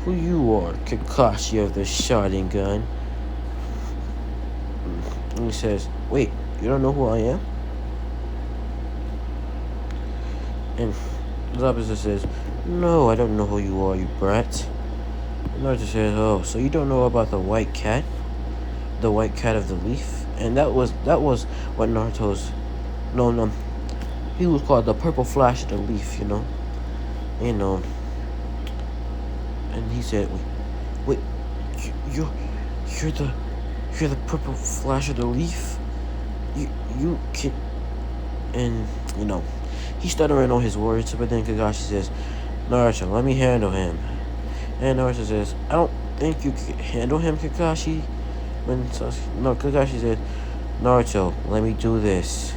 who you are, Kakashi of the Sharingan. And he says, wait, you don't know who I am? And Zabuza says, no, I don't know who you are, you brat. And Naruto says, oh, so you don't know about the white cat? The white cat of the leaf? And that was what Naruto's, no, no, he was called the Purple Flash of the Leaf, you know. And he said, wait, you, you you're the Purple Flash of the Leaf. You can, and he's stuttering on his words. But then Kakashi says, Naruto, let me handle him. And Naruto says, I don't think you can handle him, Kakashi. Kakashi said, Naruto, let me do this.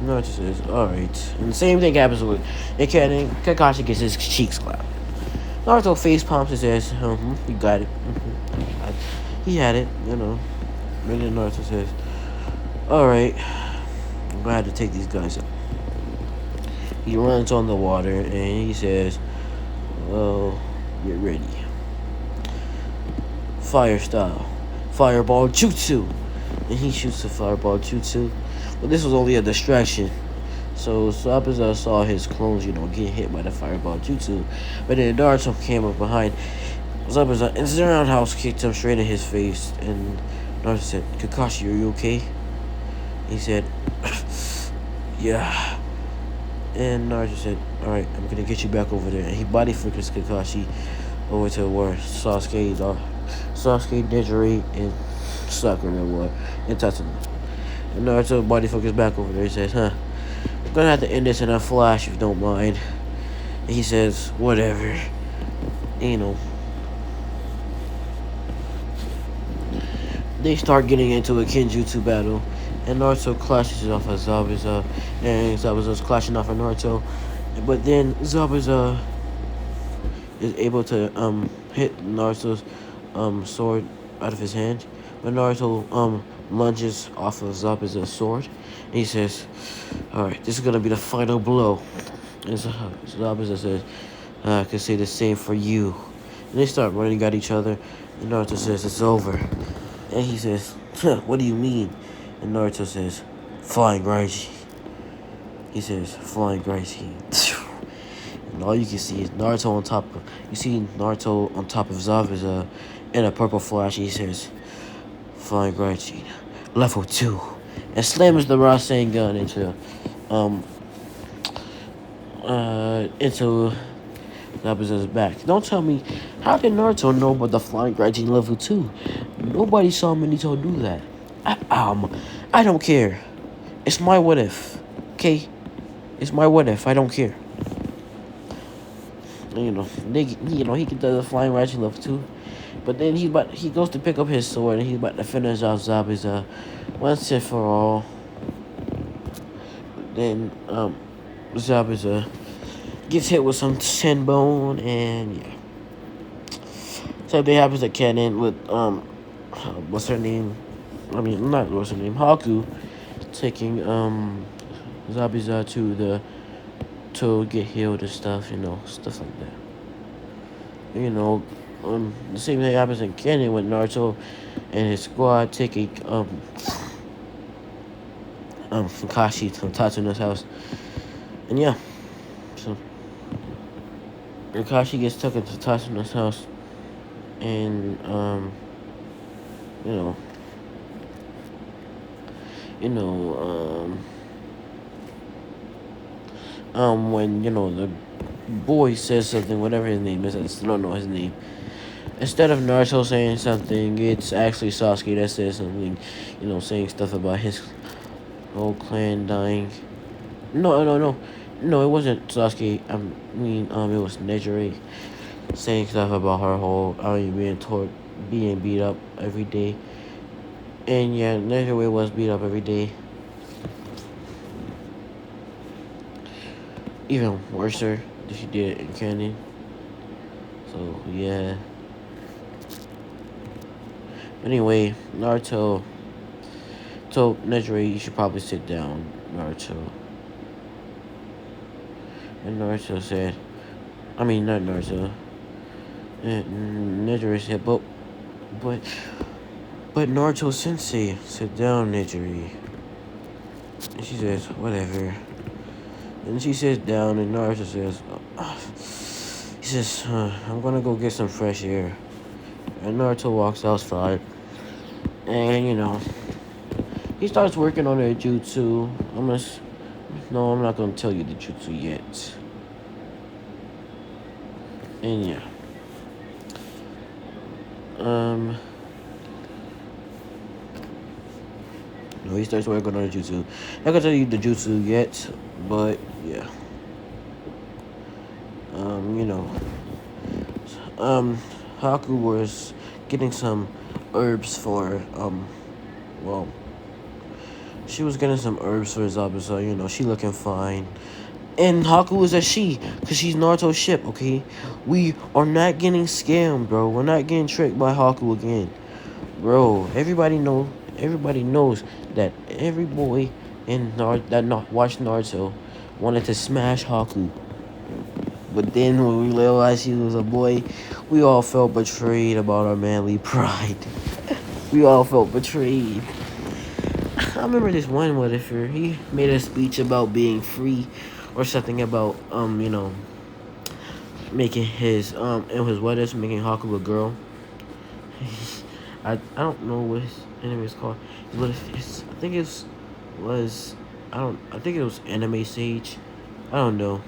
Naruto says, alright. And the same thing happens with and Kakashi gets his cheeks clapped. Naruto face palms and says, you got it. He had it, And then Naruto says, alright, I'm glad to take these guys out. He runs on the water and he says, well, get ready. Fire style. Fireball jutsu. And he shoots the fireball jutsu. But this was only a distraction. So Zabuza saw his clones, get hit by the fireball jutsu. But then Naruto came up behind Zabuza and his roundhouse kicked him straight in his face. And Naruto said, Kakashi, are you okay? He said, yeah. And Naruto said, alright, I'm gonna get you back over there. And he body flickers Kakashi over to where Sasuke, Nejire, and Sakura were, and Tatsuno. And Naruto body flickers back over there. He says, I'm gonna have to end this in a flash if you don't mind. And he says, whatever. They start getting into a Kenjutsu battle. And Naruto clashes off of Zabuza. And Zabuza's clashing off of Naruto. But then Zabuza is able to hit Naruto's sword out of his hand. But Naruto lunges off of Zabuza's sword. And he says, alright, this is gonna be the final blow. And Zabuza says, I can say the same for you. And they start running at each other. And Naruto says, it's over. And he says, what do you mean? And Naruto says, Flying Raiji. He says, Flying Raiji. And all you can see is Naruto on top of... You see Naruto on top of Zabuza in a purple flash. He says, Flying Raiji. Level 2. And slams the Rasengan into Zabuza's back. Don't tell me, how did Naruto know about the Flying Raiji level 2? Nobody saw Minato do that. I don't care. It's my what if, okay? It's my what if. I don't care. He can do the Flying Raiji level 2, but then he goes to pick up his sword and he's about to finish off Zabuza once and for all. Then Zabuza gets hit with some shin bone, and yeah. Same thing happens to Kennen with what's her name? I mean, not what's her name? Haku taking Zabuza to get healed and stuff, stuff like that. The same thing happens in Kennen with Naruto and his squad taking Kakashi to Tatsuno's house, and yeah, so Kakashi gets taken to Tatsuno's house, and when the boy says something, whatever his name is, I still don't know his name. Instead of Naruto saying something, it's actually Sasuke that says something, saying stuff about his whole clan dying. No, it wasn't Sasuke. It was Nejire saying stuff about her whole being beat up every day. And yeah, Nejire was beat up every day. Even worse than she did in Canon. So yeah. Anyway, Naruto told Nejire, you should probably sit down, Naruto. And Naruto said, not Naruto. And Nejire said, but Naruto Sensei, sit down, Nejire. And she says, whatever. And she sits down, and Naruto says, he says, I'm gonna go get some fresh air. And Naruto walks outside, and He starts working on a jutsu. No, I'm not gonna tell you the jutsu yet. And yeah, um, no, he starts working on a jutsu. I'm not gonna tell you the jutsu yet, but yeah, you know, um, Haku was getting some herbs for well, she was getting some herbs for Zabuza. You know, she looking fine. And Haku is a she, because she's Naruto's ship, okay? We are not getting scammed, bro. We're not getting tricked by Haku again. Bro, everybody knows that every boy watched Naruto wanted to smash Haku. But then when we realized he was a boy, we all felt betrayed about our manly pride. We all felt betrayed. I remember this one whatever. He made a speech about being free or something about making his and his what is making Haku a girl. I don't know what his anime is called. But it's I think it was I think it was Anime Sage. I don't know.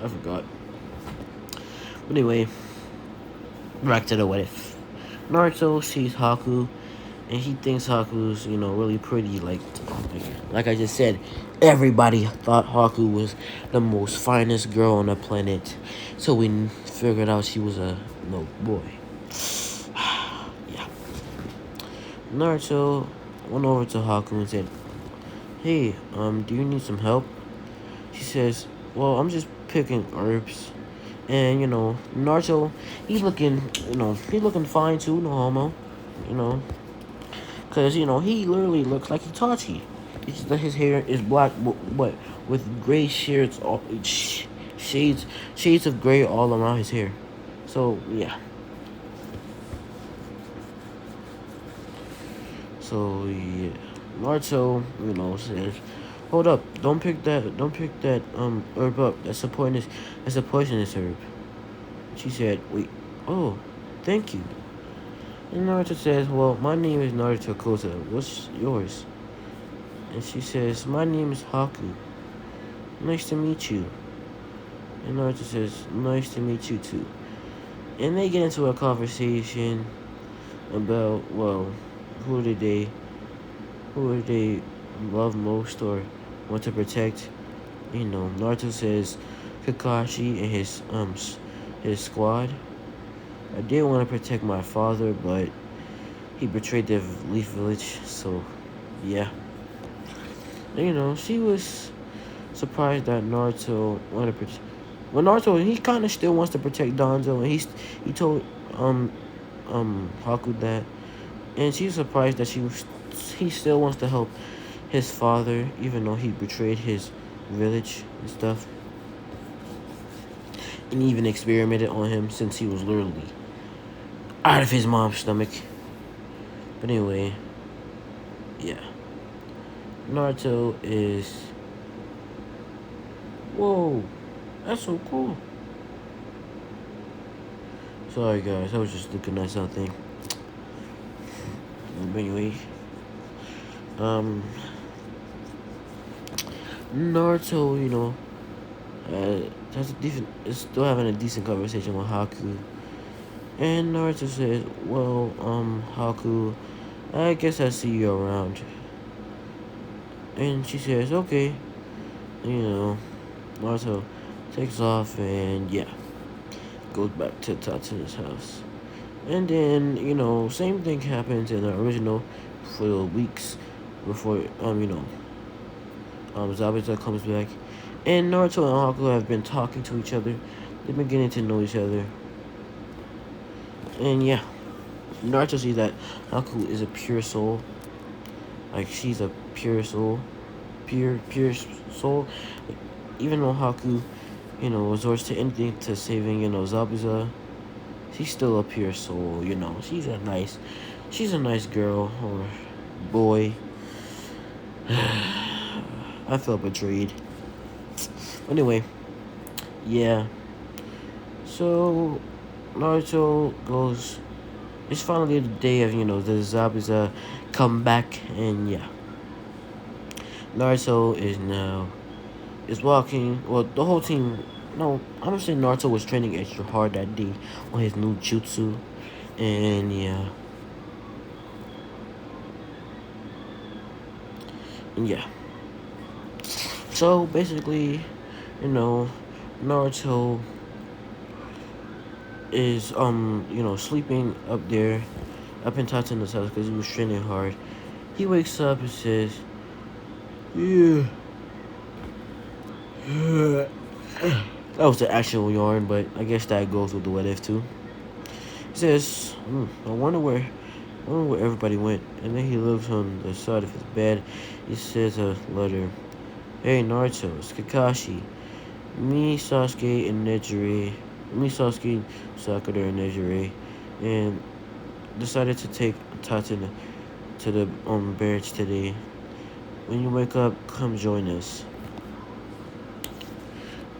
I forgot. But anyway, back to the what if. Naruto sees Haku and he thinks Haku's, really pretty. Like I just said, everybody thought Haku was the most finest girl on the planet. So we figured out she was a little boy. Yeah. Naruto went over to Haku and said, "Hey, do you need some help?" She says, "Well, I'm just picking herbs." And, Naruto, he's looking fine too, no homo. You know, because, he literally looks like Itachi. His hair is black, but with gray shades of gray all around his hair. So, yeah. So, yeah. Naruto, says, "Hold up, don't pick that, herb up. That's a poisonous herb." She said, "Wait, oh, thank you." And Naruto says, "Well, my name is Naruto Kota. What's yours?" And she says, "My name is Haku. Nice to meet you." And Naruto says, "Nice to meet you too." And they get into a conversation about, well, who do they who do they love most or want to protect. Naruto says Kakashi and his squad. "I did want to protect my father, but he betrayed the Leaf Village, so yeah." And, she was surprised that Naruto wanted to protect. Well, Naruto, he kind of still wants to protect Dunzo, and he told Haku that, and she's surprised that he still wants to help his father, even though he betrayed his village and stuff, and even experimented on him since he was literally out of his mom's stomach. But anyway, yeah. Naruto is... Whoa, that's so cool. Sorry guys, I was just looking at something. But anyway, Naruto, is still having a decent conversation with Haku. And Naruto says, "Well, Haku, I guess I see you around." And she says, "Okay." Naruto takes off and, yeah, goes back to Tatsuna's house. And then, same thing happens in the original for the weeks before, Zabuza comes back. And Naruto and Haku have been talking to each other. They've been getting to know each other. And yeah, Naruto sees that Haku is a pure soul. Like, she's a pure soul. Pure soul. Even though Haku, resorts to anything to saving, Zabuza, she's still a pure soul, She's a nice girl or boy. I felt betrayed. Anyway, yeah. So Naruto goes. It's finally the day of the Zabuza come back, and yeah, Naruto is walking. Well, the whole team. No, I'm gonna say Naruto was training extra hard that day on his new jutsu, and yeah. So basically, you know, Naruto is sleeping up there, up in Tatsuna's house because he was training hard. He wakes up and says, "Yeah." That was the actual yarn, but I guess that goes with the what if too. He says, I wonder where everybody went. And then he looks on the side of his bed. He says a letter. Hey Naruto, it's Kakashi. Me, Sasuke, and Nejire. Me, Sasuke, Sakura, and Nejire. And decided to take Tatuna to the barracks today. When you wake up, come join us.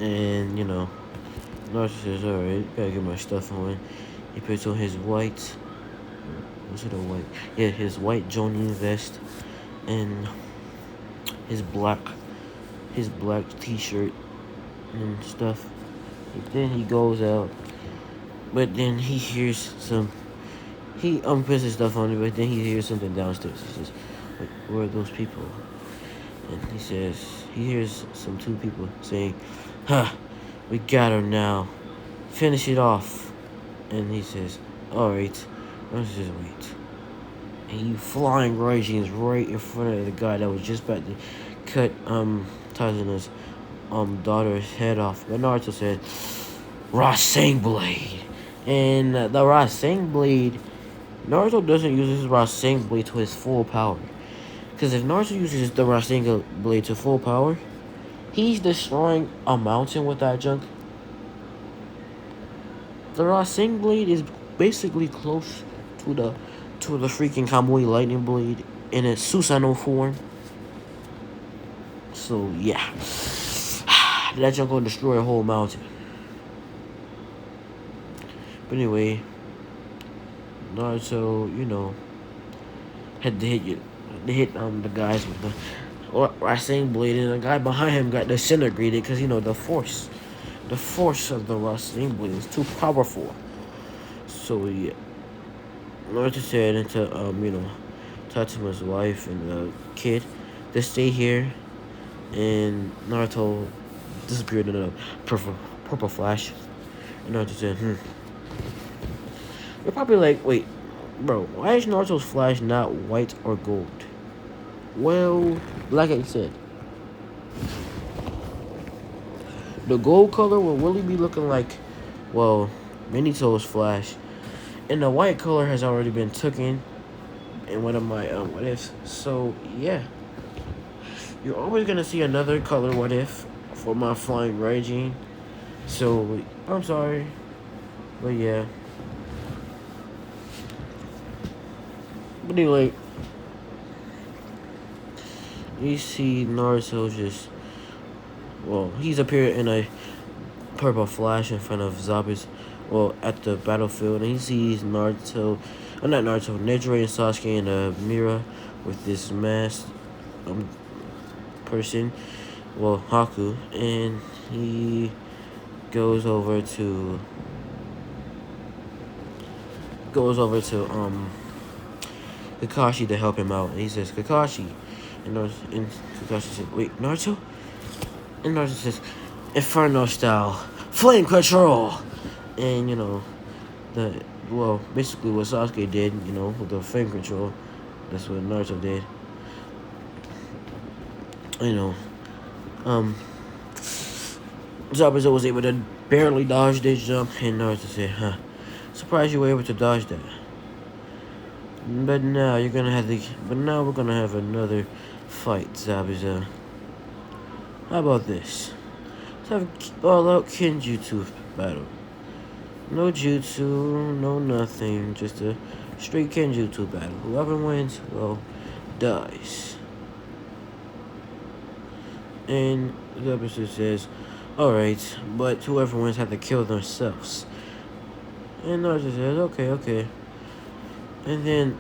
And, Naruto says, alright, gotta get my stuff on. He puts on his white, was it a white? Yeah, his white Jonin vest and his black t-shirt and stuff. And then he goes out, but then he hears he puts his stuff on it, but then he hears something downstairs. He says, wait, where are those people? And he hears two people saying, "Ha, we got her now. Finish it off." And he says, "Alright." Let's just wait. And you flying Raijins right in front of the guy that was just about to cut Tazuna's daughter's head off. But Naruto said, Rasen Blade. And the Rasen Blade, Naruto doesn't use his Rasen Blade to his full power. Because if Naruto uses the Rasen Blade to full power, he's destroying a mountain with that junk. The Rasen Blade is basically close to the freaking Kamui Lightning Blade in its Susanoo form. So yeah, that junk gonna destroy a whole mountain. But anyway, Naruto, had to hit the guys with the Rasen Blade, and the guy behind him got disintegrated because the force of the Rasen Blade is too powerful. So yeah, Naruto said into Tatsuma's wife and the kid to stay here, and Naruto disappeared in a purple flash. And Naruto said, You're probably like, wait, bro, why is Naruto's flash not white or gold? Well, like I said, the gold color will really be looking like, well, Minito's flash. And the white color has already been taken in one of my what ifs. So yeah, you're always gonna see another color what if for my flying Raijin. So I'm sorry, but yeah. But anyway, you see Naruto he's appeared in a purple flash in front of Zabu's, at the battlefield, and he sees not Naruto, Nejire and Sasuke and Mira with this masked person, Haku, and he goes over to Kakashi to help him out, and he says, Kakashi, and Kakashi says, wait, Naruto? And Naruto says, Inferno style, flame control, and basically what Sasuke did, with the flame control, that's what Naruto did. Zabuza was able to barely dodge this jump, and Naruto said, surprised you were able to dodge that. But now we're gonna have another fight, Zabuza. How about this? Let's have an all-out Kenjutsu battle. No jutsu, no nothing, just a straight Kenjutsu battle. Whoever wins, dies. And the episode says, alright, but whoever wins have to kill themselves. And Naruto says, okay. And then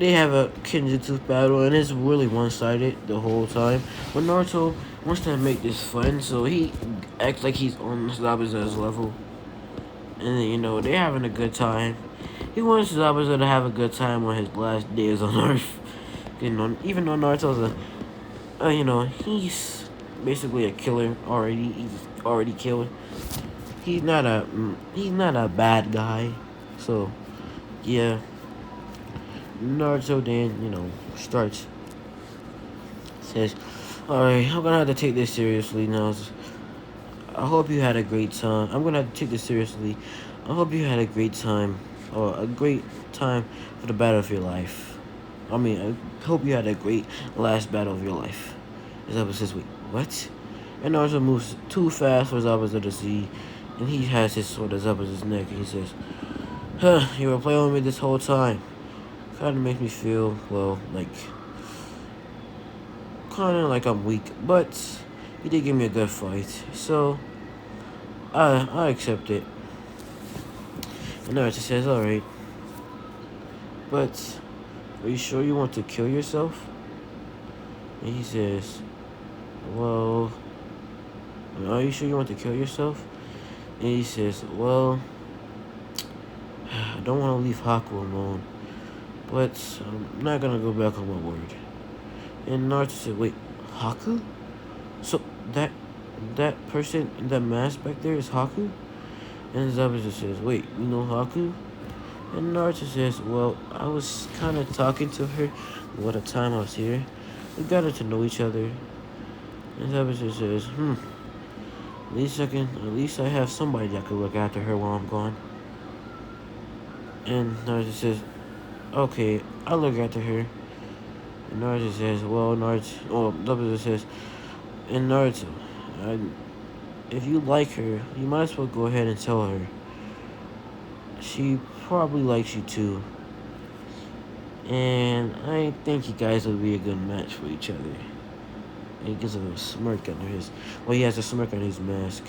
they have a Kenjutsu battle, and it's really one-sided the whole time. But Naruto wants to make this fun, so he acts like he's on Zabuza's level. And, they're having a good time. He wants Zabuza to have a good time on his last days on Earth. Even though Naruto's he's basically a killer already. He's already killed. He's not a bad guy. So, yeah. Naruto then, starts, says, alright, I'm gonna have to take this seriously now. I hope you had a great time. I'm gonna have to take this seriously. I hope you had a great time, or a great time for the battle of your life. I hope you had a great last battle of your life. Zabuza says, wait, what? And Naruto moves too fast for Zabuza to see, and he has his sword at Zabuza's neck, and he says, huh, you were playing with me this whole time. Kind of makes me feel, well, kind of like I'm weak, but he did give me a good fight, so I accept it. And Naruto says, alright, but are you sure you want to kill yourself? And he says, well, are you sure you want to kill yourself? And he says, well, I don't want to leave Haku alone, but I'm not going to go back on my word. And Naruto said, wait, Haku? So that person in that mask back there is Haku? And Zabuza says, wait, you know Haku? And Naruto says, well, I was kind of talking to her what a time I was here. We got her to know each other. And Zabuza says, at least I have somebody that could look after her while I'm gone. And Naruto says, okay, I'll look after her. And Naruto says, Zabuza says, and Naruto, if you like her, you might as well go ahead and tell her. She probably likes you too. And I think you guys would be a good match for each other. And he gives a smirk under his... Well, he has a smirk on his mask.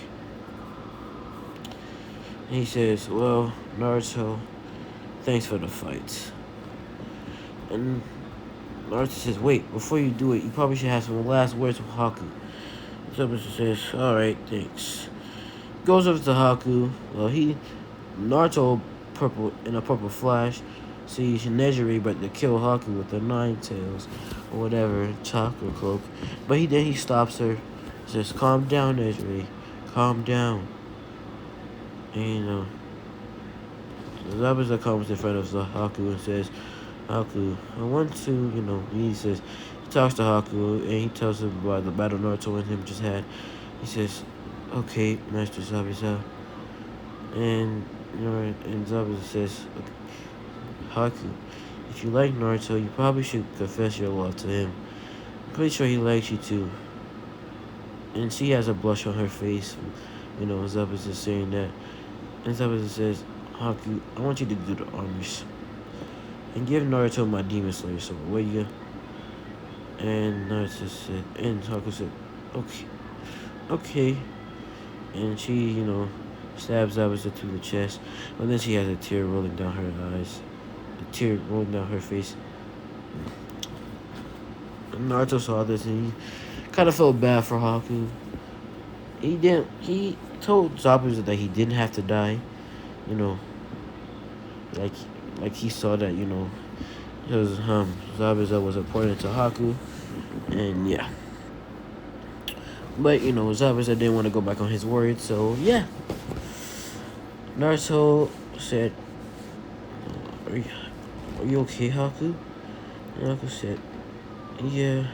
And he says, well, Naruto, thanks for the fight. And Naruto says, wait, before you do it, you probably should have some last words with Haku. Zabuza says, alright, thanks. Goes over to Haku. Well, Naruto, in a purple flash, sees Nejire about to kill Haku with the Nine Tails, or whatever, chakra cloak. But he stops her, says, calm down, Nejire, calm down. And, Zabuza comes in front of Haku and says, Haku, I want to, he talks to Haku, and he tells him about the battle Naruto and him just had. He says, okay, Master Zabuza. And, and Zabuza says, okay, Haku, if you like Naruto, you probably should confess your love to him. I'm pretty sure he likes you too. And she has a blush on her face, Zabuza saying that. And Zabuza says, Haku, I want you to do the honors. And give Naruto my Demon Slayer sword, will you? And Naruto said, and Haku said, okay. And she, stabs Zabuza through the chest. But then she has a tear rolling down her eyes. A tear rolling down her face. And Naruto saw this and he kind of felt bad for Haku. He told Zabuza that he didn't have to die. Like he saw that, because Zabuza was important to Haku. And yeah. But, Zabuza didn't want to go back on his word, so yeah. Naruto said, are you okay, Haku? And Haku said, yeah.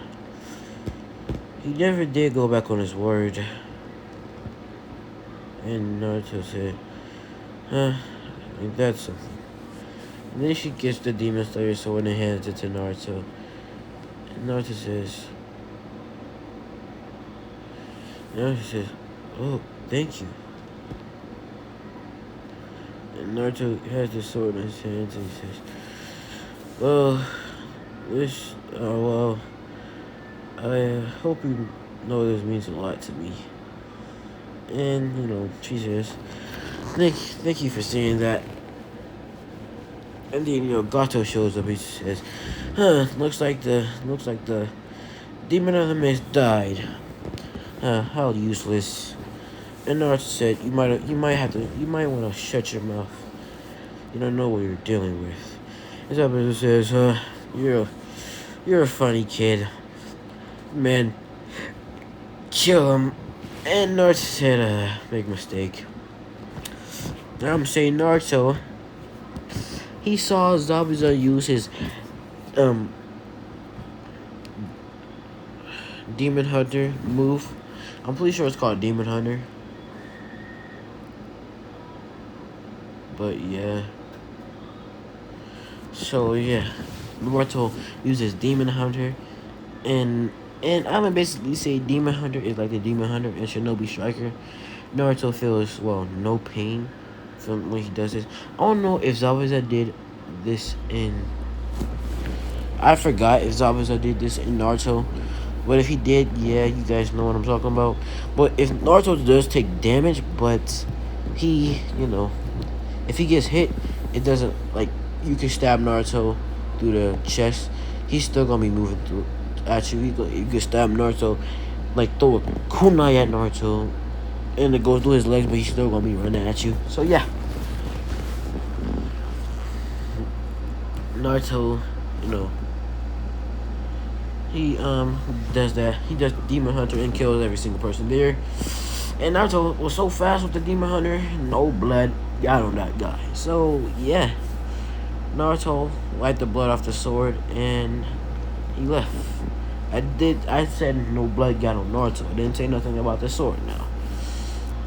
He never did go back on his word. And Naruto said, ain't that something? And then she gets the Demon Slayer sword and hands it to Naruto. And Naruto says, oh, thank you. And Naruto has the sword in his hands and he says, I hope you know this means a lot to me. And, she says, thank you for saying that. And then Gato shows up. He says, "Huh, looks like the demon of the mist died. How useless." And Naruto said, "You might want to shut your mouth. You don't know what you're dealing with." And Zabuza says, you're a, you're a funny kid, man. Kill him." And Naruto said, big mistake. I'm saying Naruto. He saw Zabuza use his um Demon Hunter move. I'm pretty sure it's called Demon Hunter. But yeah. So yeah. Naruto uses Demon Hunter, and I'm gonna basically say Demon Hunter is like the Demon Hunter and Shinobi Striker. Naruto feels no pain from when he does this. I don't know if Zabuza did this in I forgot if Zabuza did this in Naruto. But if he did, yeah, you guys know what I'm talking about. But if Naruto does take damage, but he, if he gets hit, it doesn't, like, you can stab Naruto through the chest. He's still gonna be moving through at you. You can stab Naruto, like, throw a kunai at Naruto, and it goes through his legs, but he's still gonna be running at you. So, yeah. Naruto, he does that. He does Demon Hunter and kills every single person there. And Naruto was so fast with the Demon Hunter, no blood got on that guy. So yeah, Naruto wiped the blood off the sword and he left. I said no blood got on Naruto. I didn't say nothing about the sword now.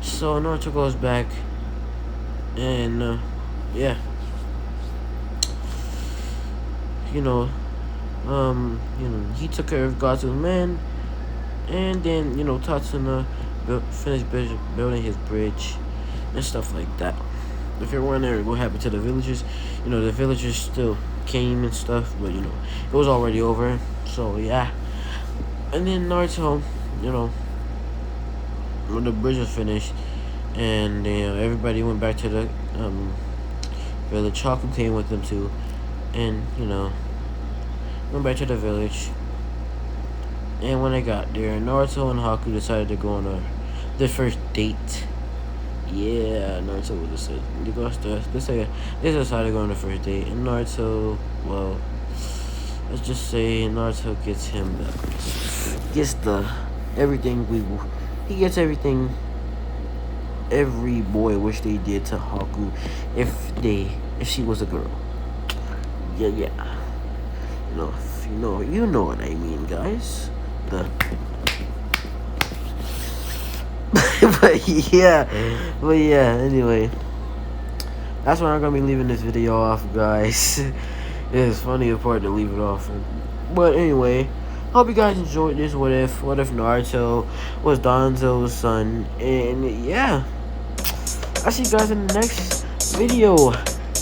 So Naruto goes back and yeah, he took care of Gazu's men, and then, Tatsuna finished building his bridge and stuff like that. If you're wondering what happened to the villagers, the villagers still came and stuff, but, it was already over, so, yeah. And then Naruto, when the bridge was finished, and, everybody went back to the, village. Haku came with them, too, and, went back to the village. And when I got there, Naruto and Haku decided to go on their first date. Yeah, Naruto would have said they decided to go on the first date. And Naruto, well, let's just say Naruto gets he gets everything every boy wish they did to Haku if she was a girl. Yeah. You know what I mean, guys. but yeah, anyway. That's why I'm gonna be leaving this video off, guys. It's funny part to leave it off. But anyway, hope you guys enjoyed this what if Naruto was Dunzo's son. And yeah, I'll see you guys in the next video.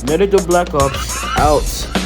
Naruto Black Ops out.